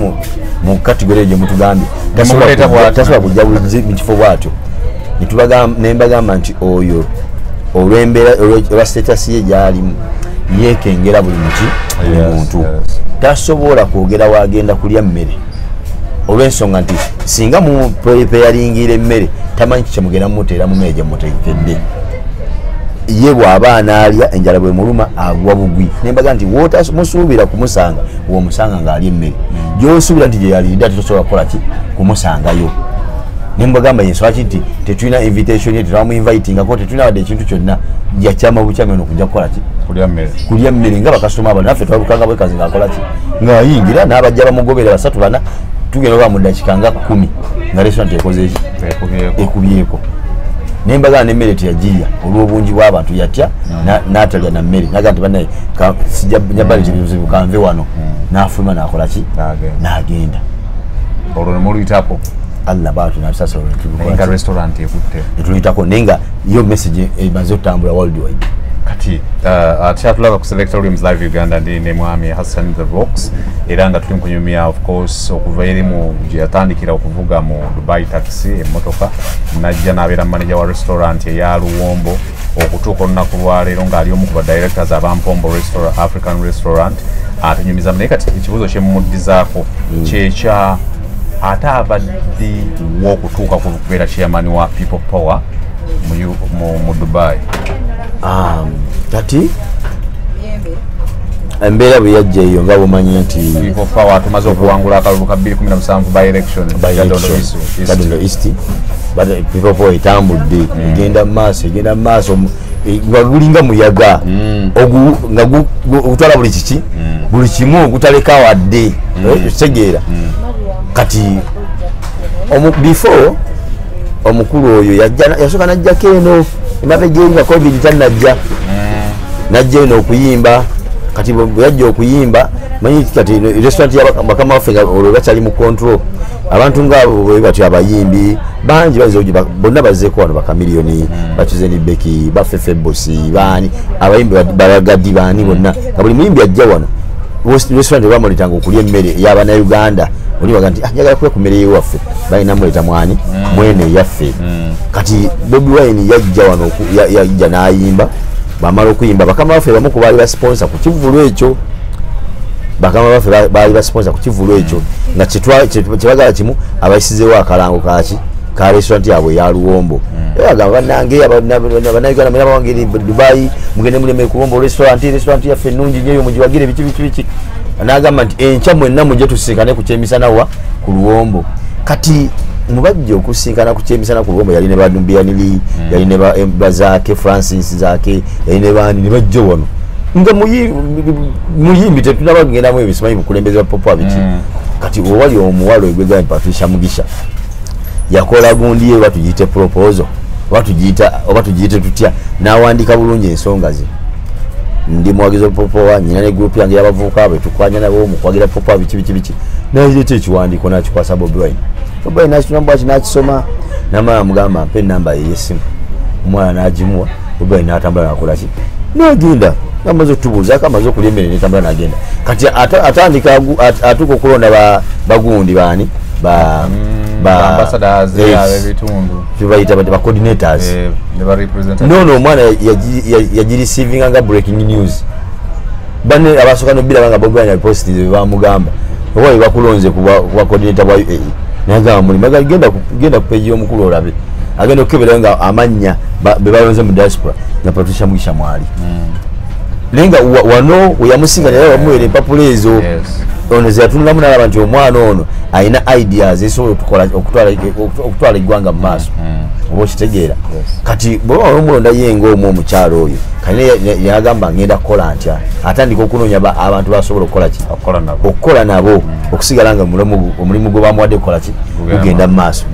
mu kategori gye mutugambye tasobola kujja mu kifo bwatyo nembagamba nti oyo olw'embeera olwa status ye gyalimu yeekengera buli muntu tasobola kwogera wagenda kulya mmere olw'ensonga nti singa mu preparingira emmere tamanyi kikyemugenda mumuteera mu mmere gye muteekedde ye bw'aba anaalya enjala bwe muluma agwa bugwi. Nembaga nti musuubira kumusanga womusanga ng'alya emmere gy'osuubira nti gye yaliridde ate tosobola kukola ki kumusangayo. Nembagamba yenswala ki nti tetulina invitation ye tetwamuinvitingako tetulina wadde ekintu kyonna yakyama bukyama eno okujja kukola ki kulya mmere nga bakasitoma abo naffe twabukanga bwekazi ng'akola ki ng'ayingira n'abajja bamugobera 3-4 tugenda oba mu ddakiika nga 10 nga restaurant ekoze eki ekubyeko. Nembaga n'emmere teyagirya olw'obungi bw'abantu yatya n'atalya na mmere naga nti bannaye sijjabali kibuzibu kanve wano n'afuluma n'akola ki n'agenda. Olwo ne muluyitako Allah baatu n'abisasala nga restaurant ekutte netuluyitako naye nga yo message emaze okutambula worldwide. Kati kyatulaba ku Selector Rooms Live Uganda ndi ne mwami Hassan the Rocks era nga tuli mu kunyumya of course okuva eri mu gye yatandikira okuvuga mu Dubai taxi emmotoka najja n'abeera manager wa restaurant eya Luwombo okutuuka olunaku lwaleero ng'ali omu ku ba directors aba Mpombo African Restaurant. Atunyumiza naye kati ekibuuzo kye mumuddizaako kyekya ate abadde w'okutuuka ku kubeera chairman wa People Power mu Dubai. Kati embeera bwe yajja eyo nga bw'omanyi nti People Power tumaze okuwangula akalulu ka 2017 by election Kadondo East People Power etambudde egenda mu maaso nga gulinga muyaga nga gutwala buli kiki buli kimu ogutaleka wadde kitegeera. Kati before omukulu oyo yasooka najjako eno emabega eri nga covid tanajja najja eno okuyimba. Kati bwe yajja okuyimba manyi kati restaurant ya bakama waffe olwo bakyali mu control abantu ng'abo bwe batyo abayimbi bangi bazoja bonna bazzeeko wano bakamiliyoni bakize ni Beki bafefe bosi baani abayimbi balagadi baani bonna nga buli muyimbi ajja wano restaurant bamulitanga okulya emmere y'abana Uganda oli baga nti njagala kuba ku mmere y'ewaffe balina muleta mwani mwene yaffe kati Bobi Wine yajja wano yajja n'ayimba bamala okuyimba bakama baffe bamu ku baali basponsor ku kivulu ekyo bakama baffe baali basponsor ku kivulu ekyo nga kyebagala kimu abayisizeewo akalango kaki ka restaurant yabwe ya Luwombo agamba nange abanauganda mwena bawangeri Dubai mugende muleme Luwombo restaurant yaffe ennungi nnyo mugiwagire biki n'agamba nti enkya mwenna mujje tusinkane ku kyemisana wa ku Luwombo kati mubajja okusinkana ku kyemisana ku Luwombo yali ne badumbianili yali ne bazake Francis zake yali ne bani ne bajja wano nga muyimbi tetunabagenda ebisimanyi bukulembeze bwa popo abiki kati owali omuwalo egwega Patricia Mugisha yakola gundi ye batugiyite proposal oba tugiyite tutya n'awandika bulungi ensonga ze ndi muwagizi popo wa nyina ne group yange y'abavubuka bwe tukwanya nabo mu kwagira popo biki n'ayite ekiwandiiko n'akikwasa Bobi Wine n'akinamba n'akisoma n'amala mugamba mpe ennamba ye y'essimu omwana n'agimuwa Bobi Wine n'atambula n'akola ki n'agenda amaze tubuuza akamaze okulya emmere n'etambula n'agenda kati atandika atuuka okulonda bagundi baani ambassadors ebitundu tubayita ba coordinators no omwana yaji receiving nga breaking news bane abasoka no bila banga Bobi Wine post ze bamugamba oba bakulonze kuba coordinator wa UAE naga muri maga genda ku page y'omukulu olabe agenda okebera nga amanya be balonze mu diaspora na Patricia Mugisha mwali lenga wano uyamusinga naye wamuwere papulezo ono zetunula muna abantu omwana ono aina ideas eso okutwala igwanga mu maaso obo kitegeera kati bo omulonda yengo omukyalo oyo kane yagamba ngenda kola ntya atandika okunonya abantu basobola okukola ki okukola nabo okusigala nga omulimu gwe bamuwadde okukola ki kugenda mu maaso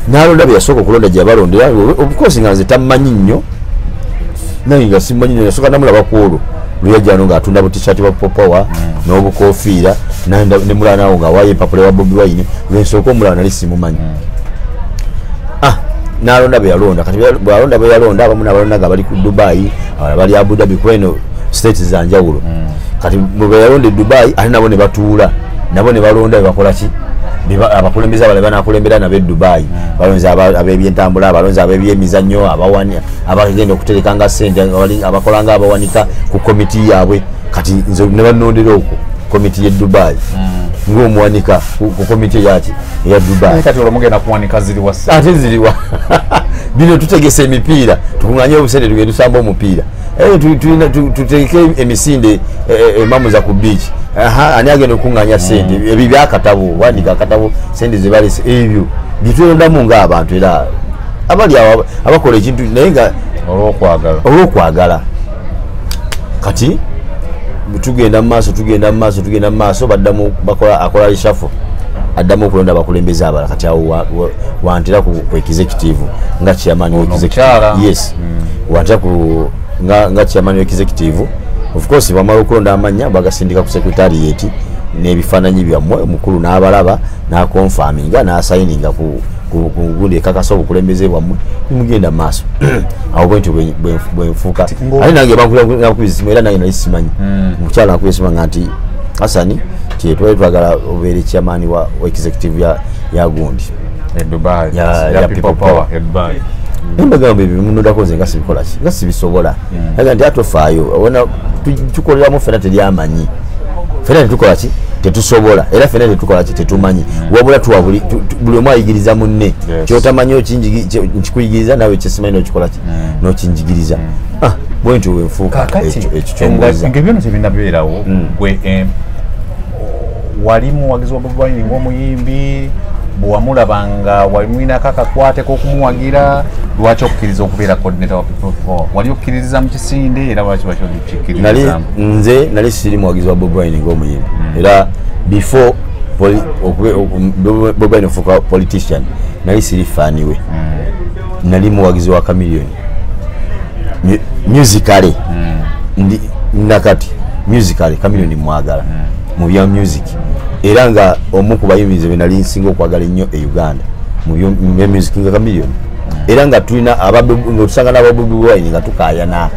n'alonda bye yasooka okulonda gye yabalondera of course nga nze tammanyi nnyo naye nga simanyi nnyo yasooka namulaba ku olwo luyajjano ng'atunda butishaati bwa popowa n'obukofiira ne mulala nawo nga waayo empapula wa Bobi Wine lwensooka omulala nali simumanyi n'alonda be yalonda kati bwalonda be yalonda abamu n'abalonda nga bali ku Dubai abalala bali Abu Dhabi kuba eno states za njawulo kati bwe yalonda e Dubai ate nabo ne batuula nabo ne balonda be bakola ki abakulembeze abalala banakulembera nabo e Dubai balonze ab'ebyentambula abalonze ab'ebyemizannyo abagenda okuterekanga ssente abakola nga abawanika ku komiti yaabwe kati nze ne bannondera okwo komiti y'e Dubai ng'omuwanika ku komiti eya Dubai kati olwo mugenda kuwanika ziriwa ate ziriwa bino tutegesa emipiira tukunganye obusente tugenda tusamba omupiira tuteeke emisinde emamuza ku beach ani agenda okunganya sente ebyo byakatabo wandika akatabo sente zebalese ebyo bitulondamu ng'abantu era abali abakola ekintu naye nga olw'okwagala kati tugenda mu maaso baddamu akola reshuffle addamu okulonda abakulembeze abalala kati awo wantera ku executive nga chairman w'executive yes wantera ku nga chairman w'executive of course bamala okulonda amanya bagasindika ku secretariat n'ebifaananyi byammwe omukulu n'abalaba n'akonfaminga n'asayininga ku gundi ekakasa obukulembeze bwammwe nimugenda mu maaso awo bwenti bwenfuuka ate nange bankubizisimu era nange nali simanyi mukyala nakubizisimu nga nti Hasani twali twagala obeere chairman wa executive ya gundi Dubai ya people power embagamba ebyo munodako nze nga sibikola ki nga sibisobola aga nti atofaayo wona tukoleramu fena teryamanyi fena tetukola ki tetusobola era fena tetukola ki tetumanyi wabula tuwa buli omu ayigiriza munne kyotamanyi nkikuyigiriza nawe kyesimanyi nokikola ki nokinjigiriza bwenti wenfuuka ekyo kyombuuza ngaebyono tebinabeerawo gwe wali muwagizi wa Bobi Wine ng'omuyimbi bwewamulabanga wali mulinako akakwate k'okumuwagira lwaki okukkiriza okubeera coordinator wa people power wali okkiririza mu kisinde era lwaki wakikikkiririzamu nali siri muwagizi wa Bobi Wine ng'omuyimbi era before Bobi Wine ofuuka politician nali siri faani we nali muwagizi wa Chameleone musically nakati musically Chameleone mwagala mu bya music era nga omu ku bayimbize be nali nsinga okwagala ennyo e Uganda mu bya music nga Chameleone era nga tulina tusanga n'aba Bobi Wine nga tukayana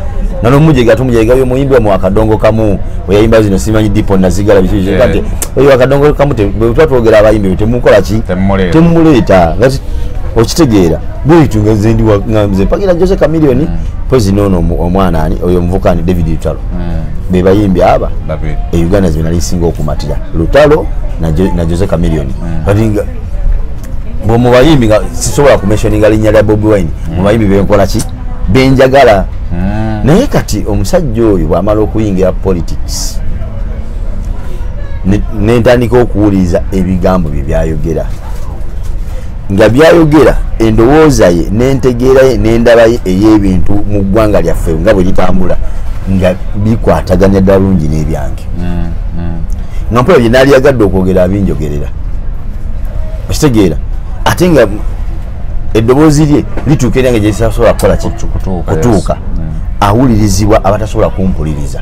nanomujega tumujega yo muyimbi wa Akadongo Kamu oyayimba zino simanyi dipo nazigala bishije kati oyo Akadongo Kamu bwe twatwogera abayimbi temukola ki temuleta ngati okitegeera bwe tungenze ndi ngamze pakira Jose Chameleone pozi nono omwana ani oyo mvukani David Lutalo be bayimbi aba e Uganda zina lisinga okumatira Lutalo na Jose Chameleone balinga bo mu bayimbi nga sisobola kumeshoninga linnya lya Bobi Wine mu bayimbi benkola ki benjagala naye kati omusajja oyo bw'amala okuyingira politics n'entandika okuwuliriza ebigambo bye byayogera nga byayogera endowooza ye n'entegeera ye n'endaba ye ey'ebintu mu ggwanga lyaffe nga bwe litambula nga bikwataganya ddala lungi n'ebyange nga mpola bye naali yagadde okwogera abinjogerera okitegeera ate nga eddoboozi lye lituuka era nga gye lisasobola kukola kutuuka awulirizibwa abatasobola kumpuliriza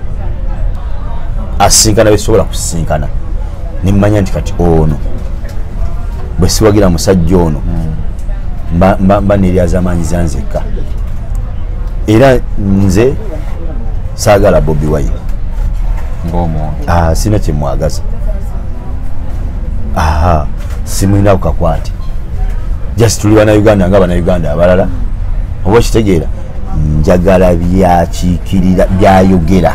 asinkana besobola kusinkana nimmanya nti kati ono bwe siwagira musajja ono mba neryaza amaanyi zanzekka era nze saagala Bobi Wine sina kyemwagaza simulina kukakwati just tuli bannayuganda nga bannayuganda abalala oba okitegeera njagala byakiikirira byayogera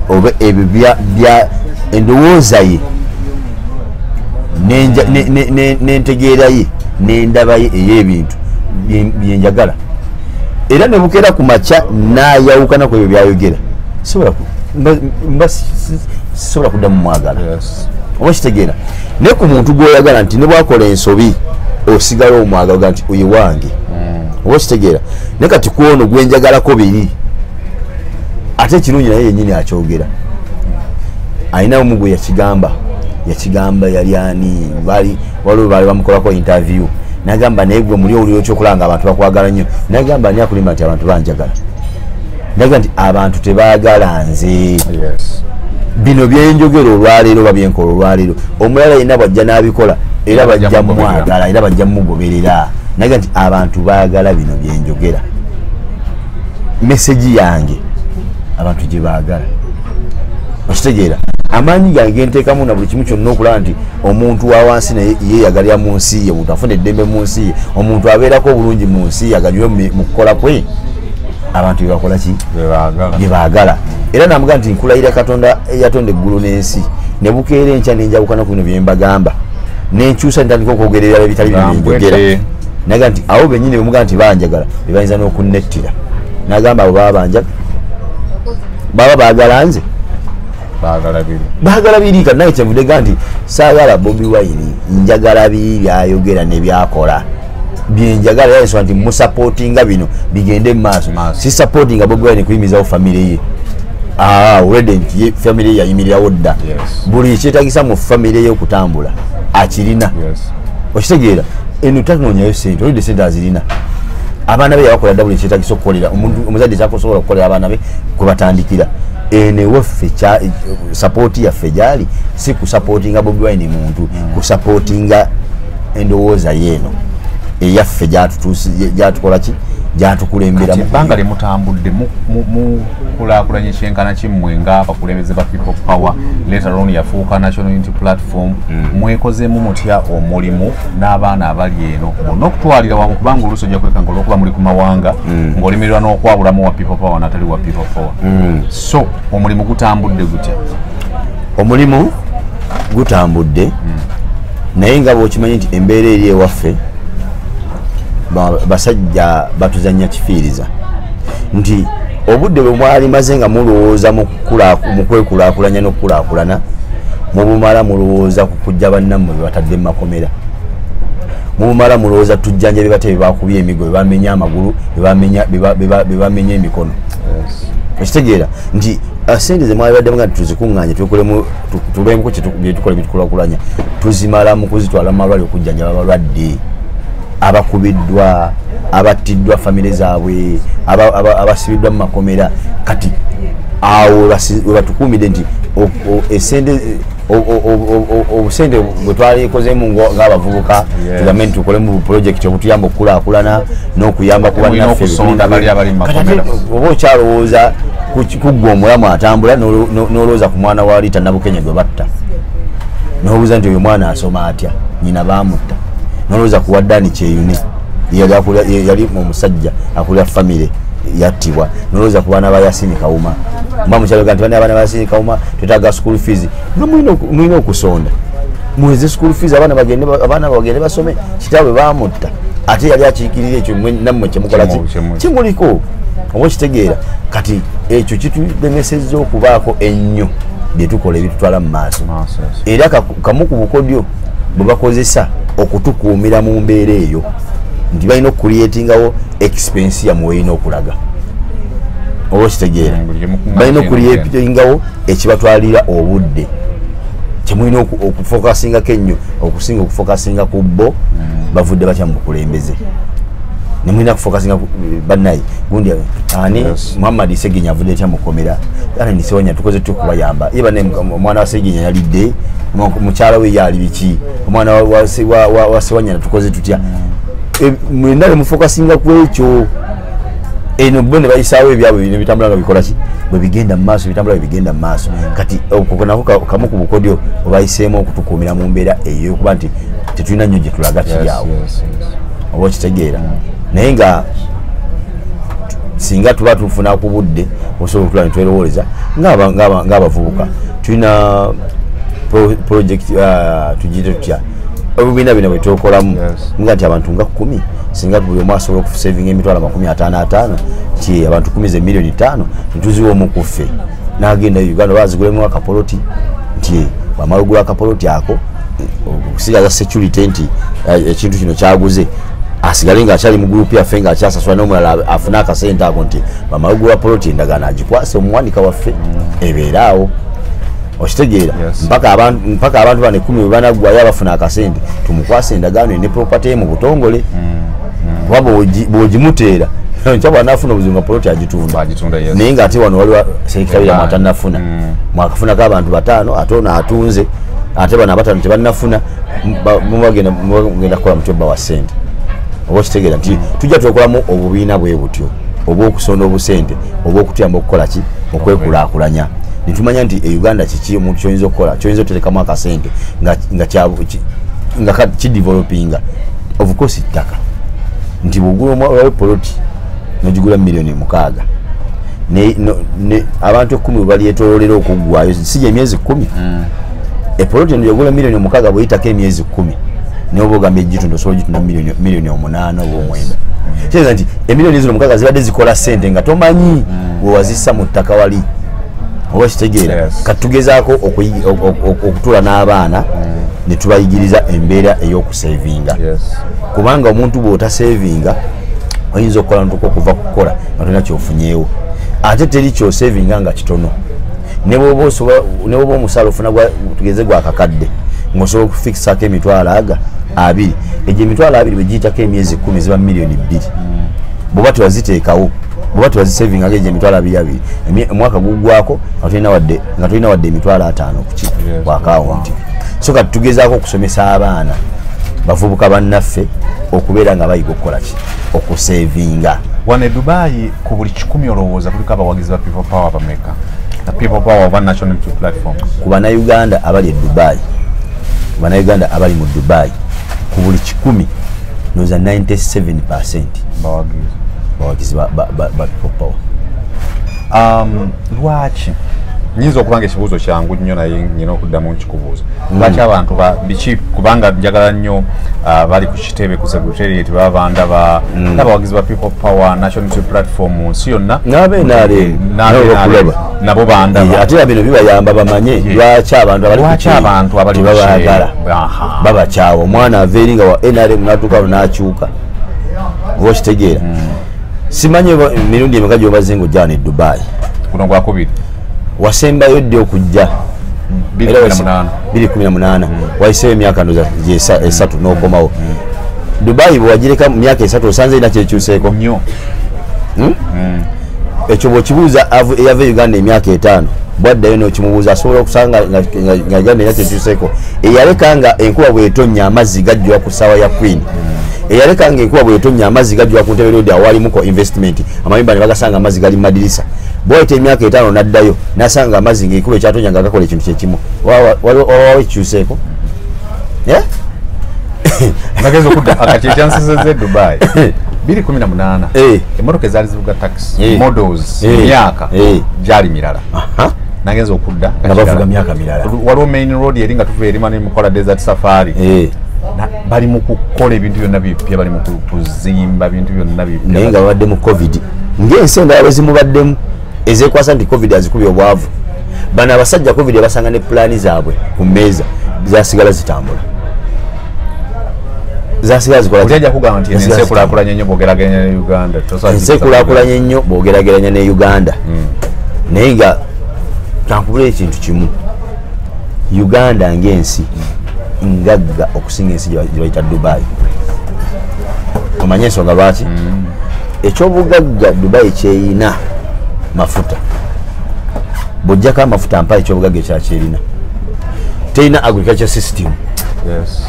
oba ebyo bya endowooza ye n'entegeera ye n'endaba ye ey'ebintu byenjagala era ne bukeera ku makya n'ayawukana ku ebyo byayogera sisobola kuddamu mwagala oba kitegeera naye ku muntu gw'oyagala nti ne bwakola ensobi osigala omwagala nti oye wange oba kitegeera naye kati ku ono gwenjagalako biri ate ekirungi naye yennyini akyogera alina omu gwe yakigamba yali ani waliwo baali bamukolako interview nagamba naye gwe muli owuliro kyokulanga abantu bakwagala nnyo nagamba ani akulimba nti abantu banjagala nagamba nti abantu tebaagala nze bino byenjogera olwaleero babyenkola olwaleero omulala yenna bwajja n'abikola era bajja mwagala era bajja mugoberera naga nti abantu baagala bino byenjogera meseji yange abantu gye baagala okitegeera amaanyi gange nteekamu na buli kimu kyonna okulaba nti omuntu wa wansi naye yeeyagalira mu nsi ye omuntu afuna eddembe mu nsi ye omuntu abeerako obulungi mu nsi ye aganywe mu kukola kwe abantu bebakola ki byebaagala era namuga nti nkulayira Katonda eyatonda eggulu n'ensi ne bukeera enkya nenjawukana ku bino bye mbagamba nenkyusa ntandika okwogerera ebitali byenjogera naga nti awo bennyini bemuga nti banjagala bebayinza n'okunnettira nagamba abo baba banjagala baba baagala nze baagala biri kati naye kyenvudega nti saagala Bobi Wine njagala biri byayogera ne byakola byenjagala era nsonga nti musapootinga bino bigende mu maaso si sapootinga Bobi Wine kuyimizawo famire ye already nti famire ye yayimirirawo dda buli kyetagisa mu famire ye okutambula akirina okitegeera eno tanonyayo sente olidde sente azirina abaana be yabakola dda buli kyetagisa okukolera omuzadde kyakusobola okukolera abaana be kwebatandikira enewaffe sapooti yaffe gyali si kusapootinga Bobi Wine muntu kusapootinga endowooza yeeno eyaffe gyatukola ki gyatukulembera ebbanga limutambudde mukulaakulanya ekyenkana kimmwe ng'abakulembeze ba People Power later on yafuuka National Unity Platform mwekozeemu mutya omulimu n'abaana abali eno bonna okutwalira wamu kubanga oluusi ojja kwekanga olw'okuba muli ku mawanga ng'olimirwa n'okwabulamu wa People Power natali wa People Power so omulimu gutambudde gutya omulimu gutambudde naye nga bw'okimanyi nti embeera eri ewaffe basajja batuzanya kifiiriza nti obudde bwe mwali maze nga mulowooza mu kwekulaakulanya n'okukulaakulana mubumala mulowooza ku kujja bannammwe be batadde mu makomera mubumala mulowooza tujjanja be bate bebakubye emigo bebamenya amagulu bebamenya emikono ekitegeera nti sente ze mwali baddemu nga tuzikuŋŋaanye tubeemuko byetukola byetukulaakulanya tuzimala mu kuzitwala mu malwaliro okujjanjaba abalwadde abakubiddwa abattiddwa famire zaabwe abasibiddwa mu makomera kati awo batukumide nti esende obusente bwe twalikozemu ng'abavubuka tugambe nti tukole mu project obutuyamba okukulaakulana n'okuyamba ku bannaffe oba okyalowooza kuggwa omulamu atambula n'olowooza ku mwana wa Lita Nabukenya gwe batta n'obuuza nti oyo mwana asoma atya nyina baamutta n'olowooza ku Waddaani Kyeyune yali omusajja akulira famire yattibwa n'olowooza ku baana ba Yasini Kawuma mba mukyaloga nti abaana ba Yasini Kawuma twetaaga school fees nga mulina okusonda muweze school fees abaana bagende basome kitaabwe baamutta ate yali akiikirira ekyo nammwe kyemukola kimuliko oba okitegeera kati ekyo kitulemesezza okubaako ennyo bye tukola ebitutwala mu maaso era kamu ku bukodyo bwe bakozesa okutukuumira mu mbeera eyo nti balina okucreatingawo expense ya muweyina okulaga oba okitegeera balina okucreatingawo ekibatwalira obudde kyemulina okufokasingako ennyo okusinga okufokasinga ku bo bavudde batya mu bukulembeze nemulina kufokasinga bannaye gundi ani Muhammad Segenya avudde etya mukomera ani Nisewanya tukoze tukubayamba iba ne omwana wa Segenya yalidde mukyala we yali biki omwana wa Sewanya tukoze tutya mwendale mufokasinga ku ekyo eno bone bayisawo ebyabwe bino bitambula nga bikola ki bwe bigenda mu maaso bitambula bigenda mu maaso kati okukonako kamu ku bukodyo obayiseemu okutukuumira mu mbeera eyo okuba nti tetulina nnyo gye tulaga kiryawo oba okitegeera naye nga singa tuba tufuna ku budde osobola okutula netwerowooleza ng'abavubuka tulina project tugiyite tutya ebibiina bino bwe twekolamu nga nti abantu nga 10 singa buli omu asobola okusavinga emitwalo 55 ki abantu 10 ze miliyoni 5 nituziwa omu ku ffe n'agenda Uganda bazigulemu akapoloti nti wamala ogula akapoloti ako okusigaza security nti ekintu kino kyaguze asigale nga akyali mu gurupu yaffe nga akyasasula n'omulala afuna akasente ako nti wamala ogula poloti endagaano agikwase omuwanika waffe ebeeraawo okitegeera mpaka abantu bane 10 bwe banaggwayo abafuna akasente tumukwase endagaano ne property mu butongole waba bw'ogimuteera nkya bw'anaafuna obuzibu nga poloti agitunda naye ng'ate wano waliwo sekitawira mwatanafuna mwakafunako abantu 5 ate ono atunze ate bano abatano tebannafuna mugenda kukola mutyoba wa ssente oba okitegeera nti tujja twekolamu obubiina bwe butyo oba okusonda obusente oba okutuyamba okukola ki okwekulaakulanya nitumanya nti Uganda kiki omuntu kyoyinza okukola kyoyinza oterekamu akasente nga kidevelopinga of course ttaka nti bwogula poloti nogigula miliyoni 6 abantu 10 balyetololera okuggwayo sijja emyezi 10 epoloti nogigula miliyoni 6 bweyitako emyezi 10 noba ogamba egitunda osobola ogitunda miliyoni 8 oba 9 kitegeeza nti emiliyoni zino 6 zibadde zikola ssente nga tomanyi wewazissa mu ttaka wali oba kitegeera kati tugezaako okutuula n'abaana ne tubayigiriza embeera ey'okusevinga kubanga omuntu bw'otasevinga oyinza okukola ntuko okuva kukola nga tolina kyofunyeewo ate teri kyosevinga nga kitono ne bwoba omusaala ofuna tugeze gwa kakadde ng'osobola okufikisako emitwalo 20 egyo emitwalo 20 bwe giyitako emyezi 10 ziba miliyoni 2 bw'oba tewaziteekawo bw'oba tewazisevingaga egyo emitwalo 20 omwaka guggwako nga tolina wadde emitwalo 5 kuki ku akawunti so kati tugezaako okusomesa abaana bavubuka bannaffe okubeera nga bayiga okukola ki okusevinga wano e Dubai ku buli 10 olowooza kuliko abawagizi ba People Power bameka na People Power oba National Unity Platform ku bannayuganda abali e Dubai bannayuganda abali mu Dubai ku buli 10 noza 97% bawagizi ba People Power. Lwaki nyinza okubanga ekibuuzo kyangu nnyo naye nyina okuddamu nkikubuuza lwaki abantu biki kubanga njagala nnyo bali ku kitebe ku secretariat baba ndaba n'abawagizi ba People Power National Unity Platform nsi yonna n'abenaale nabo bandaba ate bino bibayamba bamanye lwaki abantu abali babaagala babakyawa omwana aveeri nga wa NRM n'atuuka n'akyuka oba okitegeera simanyi emirundi emeka gy'obaze ng'ojjaa ne Dubai kuno gwakubiri wasembayo dde okujja 2018 wayiseeyo emyaka ndoza esatu n'okomawo Dubai bwe wagireka mu myaka esatu osanze erina kyekyuseeko nnyo ekyo bw'okibuuza eyava Uganda emyaka 5 bwaddayo n'okimubuuza asobola okusanga nga Uganda era tetuuseeko eyaleka nga enkuba bw'etonnya amazzi gajjwa ku ssaawa ya Queen eyaleka nga enkuba bw'etonnya amazzi gajjwa ku Ntebe Road awalimuko investment amayumba ne bagasanga amazzi gali mu madirisa bw'ayita emyaka 5 n'addayo n'asanga amazzi ng'enkuba ekyatonya nga gakola ekintu kyekimu wawa ekikyuseeko nageza okudda akati ekyansizezza Dubai 2018 emmotoka ezaali zivuga taxi models emyaka gyali mirala nagenza okudda nga bavuga myaka mirala waliwo main road yeri nga tuva erima ne mukola desert safari bali mu kukola ebintu byonna bipya bali mu kuzimba bintu byonna bipya naye nga babadde mu covid ng'ensi endala bwezimubaddemu ezeekwasa nti covid azikubye obwavu bano abasajja covid basanga ne pulaani zaabwe ku mmeeza zasigala zitambula Ujja kugamba nti ensi ekulaakulanye nnyo bw'ogeraageranya ne Uganda. Ensi ekulaakulanye nnyo bw'ogeraageranya ne Uganda. Naye nga kankubula ekintu kimu. Uganda ng'ensi ngagga okusinga ensi gye bayita Dubai. Omanye ensonga lwaki? Ekyobugagga Dubai kyeyina mafuta. Bw'oggyako amafuta mpa ekyobugagga ekyakyerina. Terina agriculture system. Yes.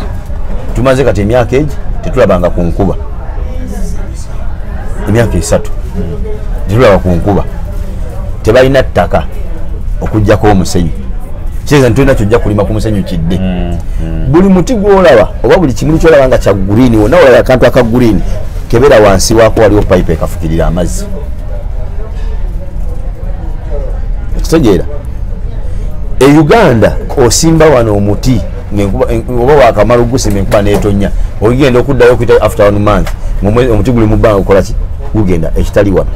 Tumaze kati emyaka egi tetulabanga ku nkuba emyaka 3 tetulaba ku nkuba tebalina ttaka okujjako omusenyu kireza ntulina kyojja kulima ku musenyu kidde buli muti gwolaba oba buli kimuli kyolaba nga kya green wonna olaba akantu aka green kebera wansi waako waliwo pipe ekafukirira amazzi ekitegeera Uganda osimba wano omuti oba wakamala ogusima enkuba n'etonya ogenda okuddayo okuyita after 1 month omuti guli mu bbanga gukola ki gugenda ekitali wano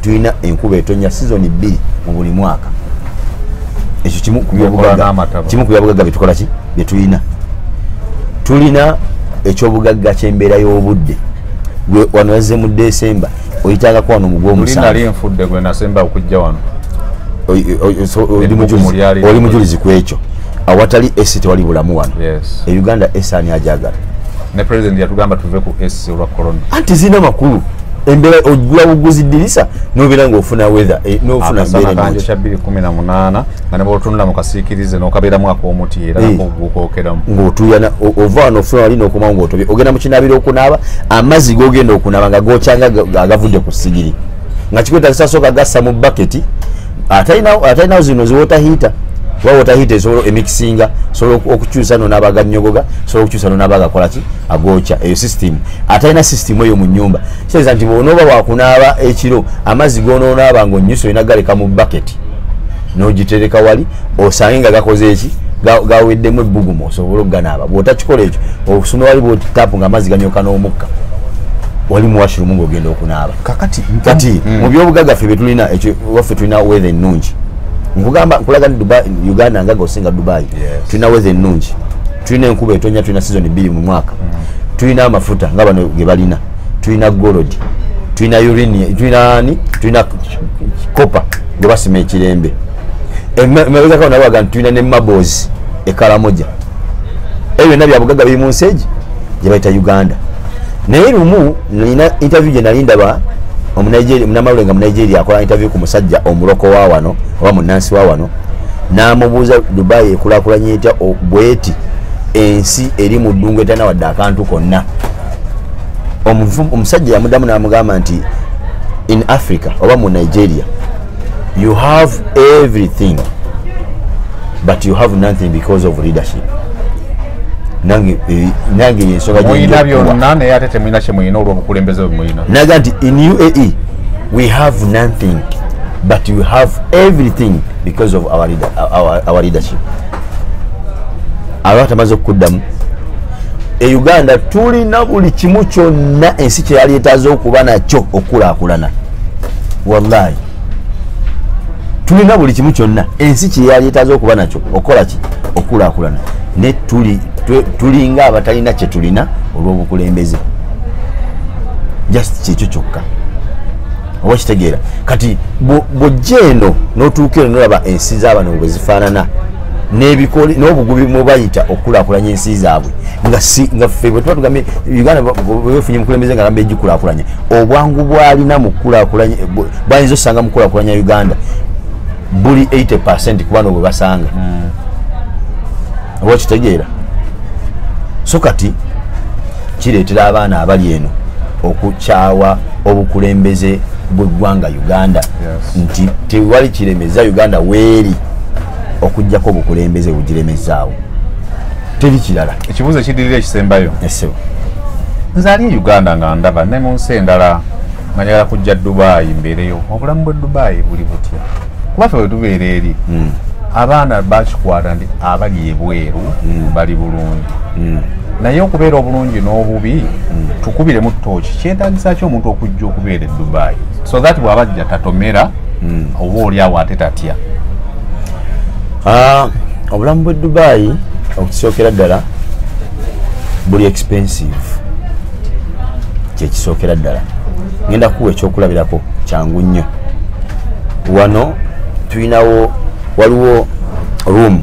tulina enkuba etonya season 2 mu buli mwaka ekyo kimu ku byobugagga byetukola ki tulina ekyobugagga ky'embeera y'obudde wano yazze mu December oyitangako wano mu gw'omusanvu oli mujulizi ku ekyo awatali esi tewali bulamu wano Uganda esani ajagala ne president yatugamba tuve ku esi olwa corona anti zina makulu embera ogula buguzi dirisa nobera ng'ofuna weather n'ofuna mbere n'ekyo kya 2018 nga ne bw'otunula mu kasiikirize n'okabeera mwaka omuti era ng'okwokeramu ng'otuyana ova wano ofuna wali n'okomawo ng'otobye ogenda mu kinaabiro okunaaba amazzi g'ogenda okunaaba nga gookyanga agavudde ku sigiri nga kikwetagisa sooka gassa mu baketi atalinawo zino ziwota hiita wawota hiita esobola emikisinga sobola okukyusa n'onaaba nyogoga sobola okukyusa n'onaaba agakola ki agokya eyo system atalina system eyo mu nnyumba kitegeeza nti bw'onooba wakunaaba ekiro amazzi g'onoonaaba ng'onnyusa olina galeka mu baketi n'ogitereka wali osange nga gakoze eki gaweddemu ebbugumu osobola okuganaaba bw'otakikola ekyo okusuna wali bw'otaapu ng'amazzi ganyoka n'omukka wali mu washroom ng'ogenda okunaaba kati mu byobugagga ffe betulina ekyo waffe tulina weather ennungi nkugamba nkulaga Uganda ngaga osinga Dubai tulina weather ennungi tulina enkuba etonya tulina season 2 mu mwaka tulina amafuta nga bano ge balina tulina gold tulina uranium tulina copper ge basima ekirembe emabega kawo nabaga tulina ne marbles ekalamoja ebyo byonna bya bugagga biri mu nsi egi gye bayita Uganda naye lumu nina interview gye nali ndaba omunamalule nga mu Nigeria akola interview ku musajja omuloko wa wano oba munansi wa wano n'amubuuza Dubai ekulaakulanye etya bweti ensi eri mu ddungu etana wadde akantu konna omusajja yamuddamu n'amugamba nti in Africa oba mu Nigeria you have everything but you have nothing because of leadership nange ensonga muyina byonna naye ate temuyina kye muyina olw'obukulembeze bwe muyina naga nti in UAE we have nothing but we have everything because of our leadership aba tamaze okuddamu Uganda tulina buli kimu kyonna ensi kye yali etaaze okuba nakyo okulaakulana wallahi tulina buli kimu kyonna ensi kye yali etaaze okuba nakyo okola ki okulaakulana ne tulinga abatalina kye tulina olw'obukulembeze just kyekyo kyokka oba kitegeera kati bw'ojja eno n'otuuka eno n'olaba ensi z'abano bwe zifaanana n'obugubi mu bayita okulaakulanya ensi zaabwe nga ffe tugambe Uganda wefunye mukulembeze nga lambe ejikulakulanya obwangu bwalina mukulakulanya bwayinza osanga mukulakulanya Uganda buli 80% kubano bwe basanga wakitegeera so kati kireetera abaana abali eno okukyawa obukulembeze bw'eggwanga Uganda nti tewali kiremeza Uganda weeri okujjako obukulembeze bugiremezaawo teri kirala ekibuuzo ekidirira ekisembayo nze ali Uganda nga ndaba ne mu nsi endala nga njagala kujja Dubai mbeereyo obulamu bwe Dubai buli butya kuba ffe bwe tubeera eri abaana bakikwata nti abali ebweru bali bulungi naye okubeera obulungi n'obubi tukubiremu ttooki kyetaagisa ki omuntu okujja okubeera e Dubai so that bw'abajja tatomera oba oliawo ate tatya obulamu bwe Dubai okukisookera ddala buli expensive kyekisookera ddala ngenda kuwa ekyokulabirako kyangu nnyo wano tulinawo waliwo room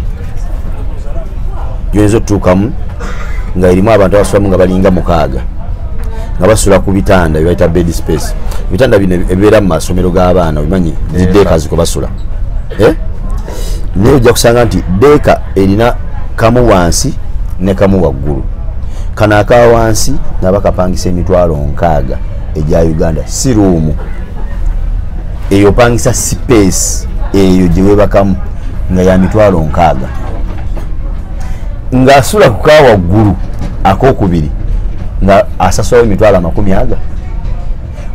gyoyinza otutuukamu nga erimu abantu abasulamu nga balinga 6 nga basula ku bitanda byebayita bed space ebitanda bino ebibeera mu masomero g'abaana bimanyi zideeka ziko basula naye ojja kusanga nti deeka erina kamu wansi ne kamu waggulu kano aka wansi nga bakapangisa emitwalo 6 egya Uganda si ruumu eyo pangisa space eyo gye webakamu nga ya mitwalo 6 nga asula ku kawa waggulu akokubiri nga asasulawo emitwalo 40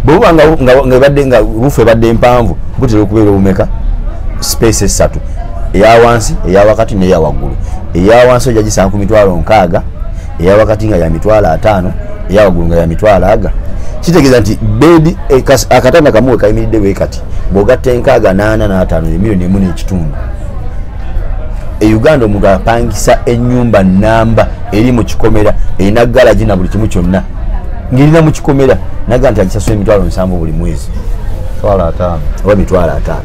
bw'oba nga ebadde nga ruufu ebadde mpanvu butera okubeera obumeka space 3 eya wansi eya wakati n'eya waggulu eya wansi ojja gisanga ku mitwalo 6 eya wakati nga ya mitwalo 5 eya waggulu nga ya mitwalo 4 kitegeeza nti bedi akatanda kamuwe kayimiridde bwe kati bw'ogatta 6 8 5 emiliyoni 1.5 e Uganda omuntu apangisa ennyumba namba eri mu kikomera erina galaji na buli kimu kyonna ngirina mu kikomera naga nti agisasula emitwalo 7 buli mwezi oba mitwalo 5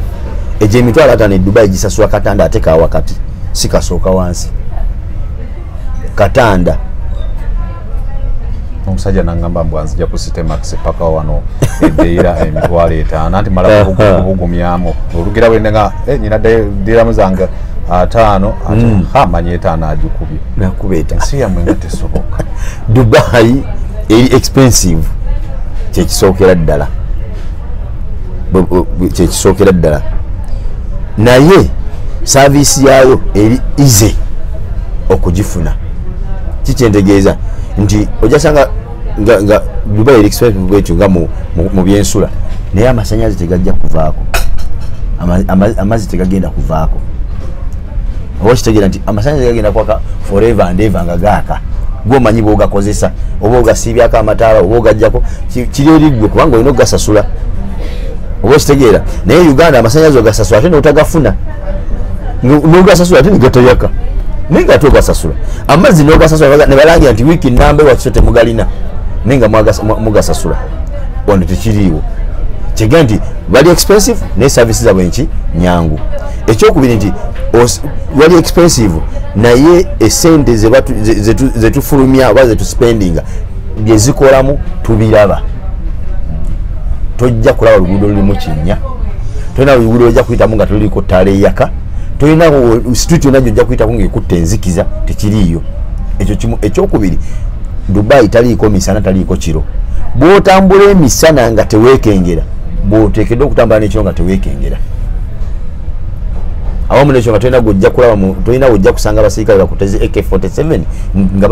egyo emitwalo 5 e Dubai gisasula katanda ate ka wakati si kasooka wansi katanda omusajja nangamba mbu anzija ku Citemax paka wano edeira emitwalo 5 anti mala kubugumyamu olugira bwenenga nyina diramu zange 5 amanye 5 ajukubye nakubeta si ya mwenga tesoboka Dubai eri expensive kyekisookera ddala kyekisookera ddala naye service yayo eri easy okugifuna kikyentegeeza nti ojasanga nga Dubai eri expensive bwetyo nga mu byensula naye amasanyazi tegajja kuvaako amazzi tegagenda kuvaako oba kitegeera nti amasanyazi gagenda kwaka forever and ever nga gaaka gwomanyi bwogakozesa oba ogasiibyako amataala oba ogajjako kiri eriggwe kubanga olina ogasasula oba kitegeera naye Uganda amasanyazi ogasasula ate notagafuna nogasasula ate nigatayaka naye nga ate ogasasula amazzi nogasasula ne balangira nti wiiki namba ewakiso temugalina naye nga mugasasula wano tekiriiwo kyegera nti bali expensive naye services zabwe nki nyangu ekyokubiri nti wali expensive naye esente zetufulumya oba zetuspendinga byezikolamu tubiraba tojja kulaba luguudo lulimu kinnya tolina luguudo ojja kuyitamu nga tuliko ttaala eyaka tolina street yonna gyojja kuyitamu ngaekutta enzikiza tekiriiyo ekyo kimu ekyokubiri Dubai taliiko misana taliiko kiro bw'otambula emisana nga teweekengera bw'oteekeddwa okutambula n'ekiro nga teweekengera awamu nekyo nga tolina gojja kulaba tolina wojja kusanga abasirikale bakuteze AK47 nga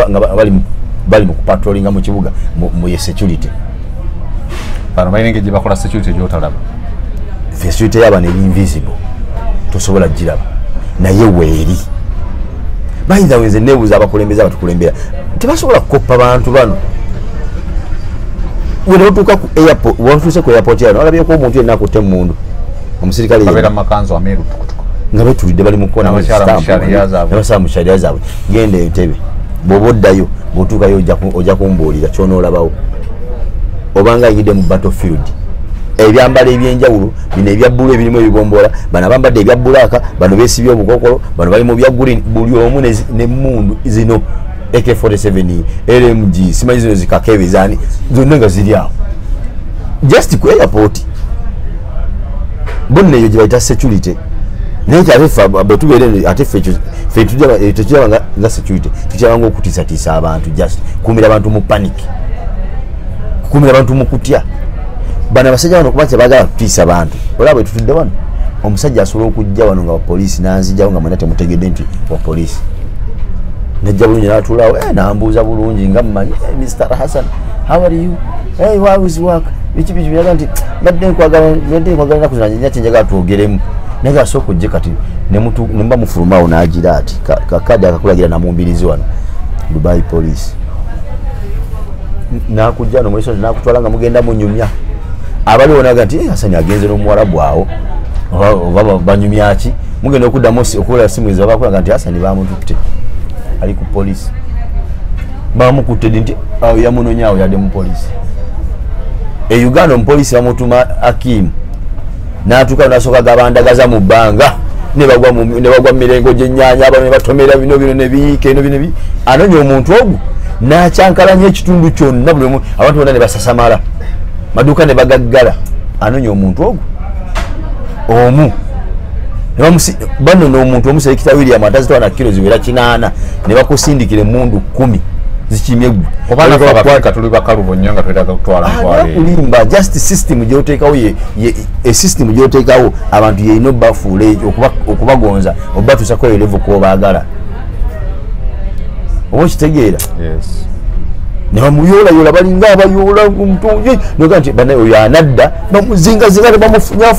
bali mu kupatrolinga mu kibuga mu ye security bano balina gye bakola security gy'otalaba security y'abantu eri invisible tosobola giraba naye weeri bayinza wenze neebuuza abakulembeze abatukulembera tebasobola kukoppa bantu bano wena otuuka ku airport watuuse ku airport yano olabyeko omuntu yenna akutte mundu omusirikale babeera mu makanzu ameeru tukutuku nga betulidde bali mu kona nabasaba mu sharia zaabwe genda entebe bw'oba oddayo bw'otuukayo ojja kumbuulira kyonoolabawo obanga ayingidde mu battlefield ebyambalo ebyenjawulo bino ebya bbulu ebirimu ebibomboola bano abambadde ebya bbulaaka bano beesibye obukokolo bano bali mu bya green buli omu n'emmundu zino AK47 LMG simanyi zino zikakebe zani zonna nga ziri awo just ku airport bonne yo jibaita security naye kyalefa betubeere ate fe tujja nga security tukyabanga okutiisatiisa abantu just kumira abantu mu panic kumira abantu mu kutya bana basajja bano kuba kyabagala kutiisa abantu olaba bwe tutudde wano omusajja asobola okujja wano nga wapoliisi nanzijawo nga mwena temutegedde nti wapoliisi najja bulungi natuulawo nambuuza bulungi nga mmanyi Mr. Hassan how are you hey how is work biki biraga nti badde nkwagala naku zinanya kyenjagala twogeremu naye asooka ojje kati nemba mufulumawo n'agira ati kakadde akakulagira namumbirizi wano Dubai police nakujja nomweso nakutwala nga mugenda munyumya abali onaga nti Hassan agenze n'omuwarabu awo oba banyumya ki mugenda okuddamu okukola simu ezo abakulaga nti Hassan bamututte ali ku police bamukutte nti awo yamunonyawo yadde mu police Uganda omupoliisi bamutuma Hakim n'atuuka n'asooka gabandagaza mu bbanga ne bagwa mu mirengo gy'ennyaanya abamu ne batomera bino ne biyiika eno bino anonya omuntu ogwo n'akyankalanya ekitundu kyonna buli abantu bonna ne basasamala maduuka ne bagaggala anonya omuntu ogwo omu bano n'omuntu omu Selekita William atazitowa na kilo ziwera 8 ne bakusindikira emmundu 10 zikimye gwe obana kwa tuli bakalubo nyanga twetaka kutwala nkwale kulimba just system gyotekawo ye system gyotekawo abantu ye ino bafule okubagonza obatusa ko level ko bagala okitegeera yes ne bamuyola balinga abayola kumtunje nokanti bana oyo anadda bamuzinga zinga bamufunya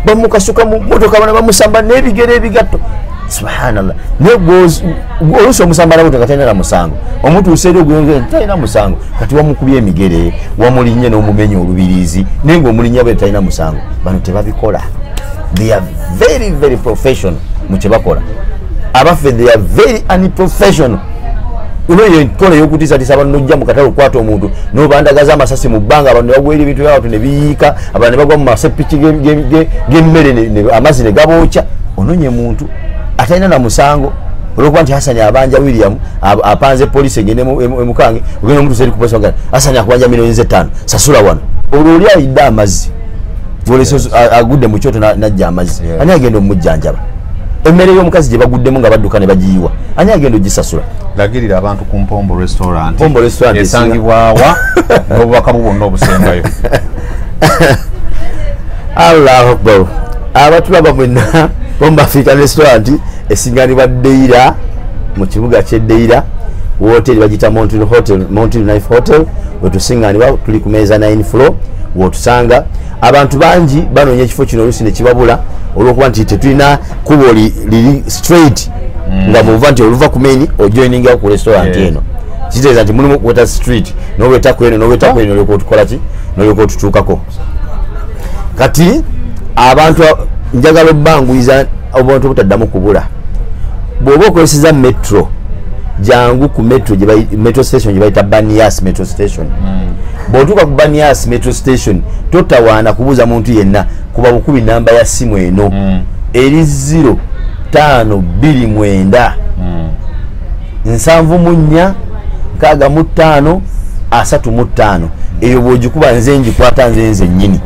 bamukasuka mu motoka bana bamusamba nebigere ebigatto subhanallah ne goes oluso musambala kutoka tena na musango omuntu usere guyonge tena musango kati wamukubye emigere wamulinye no mumenyo olubirizi nengo mulinya be tena musango bano tebabikola they are very very professional muche bakola abafe they are very unprofessional unoye kola yokutisa tisaba nojja mukatalo kwata omuntu no bandagaza amasasi mu bbanga abantu bagwera ebintu byabo ne biyiika abantu bagwa mu masepiki gemmere ne amazi ne gabocha ononye muntu ataina na musango olwokuba nti Hassan abanja William apanze police egende emukange ogenda omuntu seri kuposa ngana Hassan akubanja milioni 5 sasula wano oluli ayidda amazzi police agudde mu kyoto najja amazzi ani agenda omujjanjaba emmere y'omukazi gye baguddemu nga badduka ne bagiyiwa ani agenda ogisasula lagirira abantu ku Mpombo restaurant esangibwawa n'obubaka bwonna obusembayo Allahu Akbar abatulaba mwenna Mpombo African Restaurant esinganibwa Deira mu kibuga kye Deira hotel bagita Mountain Life Hotel wetusinganibwa tuli ku meza 9 floor wotusanga abantu bangi banonye ekifo kino olusi ne kibabula olwokuba nti tetulina kubo liri straight nga muva nti oluva ku main ojoininga ku restaurant eno kitegeeza nti mulimu kweta street noweta kweno olyoka otukola ki nolyoka otutuukako kati abantu njagala obbanguyiza obuntu obutaddamu kubula bw'oba okozeseza metro jangu ku metro station gye bayita Banias metro station bw'otuuka ku Banias metro station totawaana kubuuza muntu yenna kuba bukubi namba ya simu eno eri 0529 7 4 5 eyo bw'ogikuba nze ngikwata nze nnyini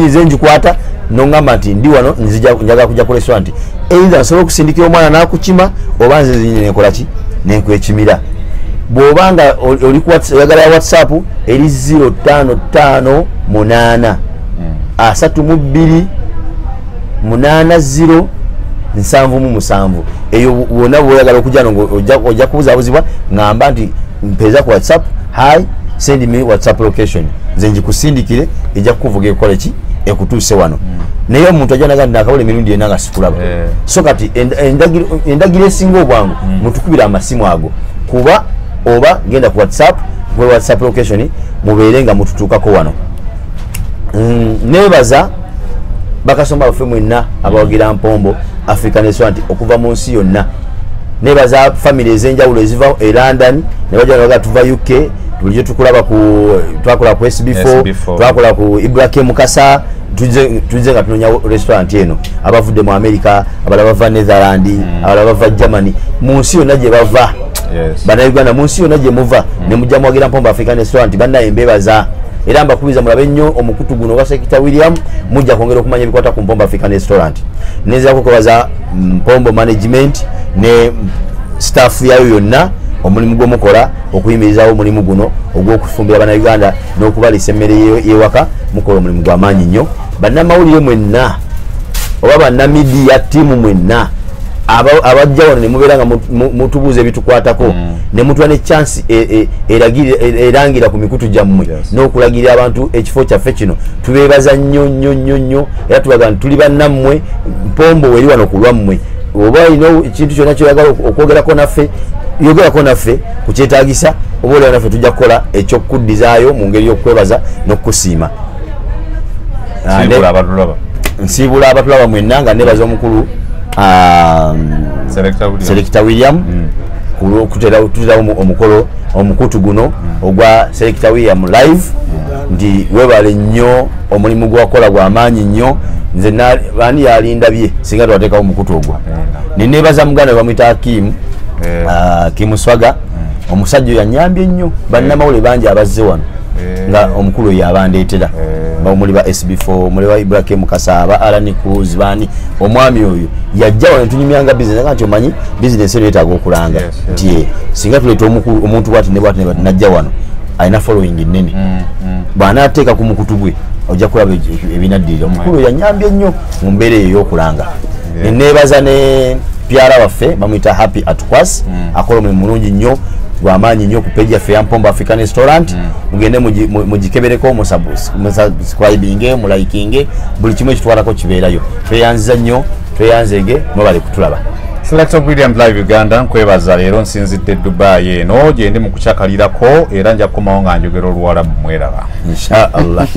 nze njikwata nongamba nti ndi wano njaga kujja ku restaurant either nsobola okusindikira omwana nakukima oba nze nyine nekola ki nenkwekimira bw'obanga oli oyagala ya WhatsApp eri 0558 32 80 7 eyo wona bw'oyagala okujja ojja kubuzaabuzibwa ngamba nti mpeza ku WhatsApp hi send me WhatsApp location nze njikusindikire ejja kukuvuga ekola ki ekutuuse wano naye omuntu ajanaga nakabula emirundi ena nga sikulaba so kati endagiro esinga obwangu mutukubira amasimu ago kuba oba genda ku WhatsApp ku WhatsApp location mubeere nga mututuukako wano nebaza bakasomba baffe mwenna abawagira Mpombo African Restaurant okuva mu nsi yonna nebaza family ez'enjawulo eziva e London ne bajja baga tuva UK bulijjo twakola ku SB4 twakola ku Ibrahim Mukasa tuze nga tunonya restaurant eno abavudde mu America abalala bava Netherland abalala bava Germany mu nsi yonna gye bava bannayuganda mu nsi yonna gye muva ne mujja mwagira Mpombo African Restaurant bannaye mbebaza era mbakubiza mulabe nnyo omukutu guno gwa Sekita William mujja kwongera okumanya ebikwata ku Mpombo African Restaurant neza kukobaza Mpombo management ne staff yayo yonna omulimu gw'omukola okuyimirizawo omulimu guno ogw'okufumbira bannayuganda n'okubalisa emmere y'ewaka mukola omulimu gw'amaanyi nnyo bannamawulire mwenna oba bannamidiya ttiimu mwenna abajja wano ne mubeera nga mutubuuza ebitukwatako ne mutuwa ne chance erangira ku mikutu gyammwe n'okulagirira abantu ekifo kyaffe kino tubeebaza nnyo era tubaga nti tuli bannammwe Mpombo weri wano ku lwammwe oba olina ekintu kyonna kyoyagala okwogerako naffe yogerako naffe kukyetaagisa oba olaba naffe tujja kukola ekyokukuddizaayo mu ngeri y'okwebaza n'okukusiima nsiibula abatulaba mwenna nga nebaza omukulu Selector William tuterawo omukolo omukutu guno ogwa Selector William live ndi webale nnyo omulimu gwakola gw'amaanyi nnyo nze bani yalindabye singa twateekawo omukutu ogwo nenebaza muganda bamwita Kim Swaga omusajja yanyambye nnyo bannamawulire bangi abazze wano nga omukulu yabandeetera muli ba SB4 muli ba Ibrahim Mukasa aba Alani Cruz bani omwami oyo yajja wano tunyumyanga business nga nti omanyi business eno yetaaga okulanga nti singa tuleeta omuntu bwati ne najja wano alina following nnene bw'anaateeka ku mukutu gwe ojja kulaba ebinaddirira omukulu yanyambye nnyo mu mbeera eyo ey'okulanga neneebaza ne pyara waffe bamuyita Happy Atwas akola omulimu mulungi nnyo gw'amaanyi nnyo ku page yaffe ya Mpombo African Restaurant mugende mugikebereko musubscribinge mulaikinge buli kimu ekitwalako kibeerayo tweyanziza nnyo tweyanzege mwebale kutulaba Selector William Live Uganda nkwebaza leero nsinzidde Dubai eno gye ndi mu kucyakalirako era nja kukomawo nga njogera Oluwarabu mweraba inshallah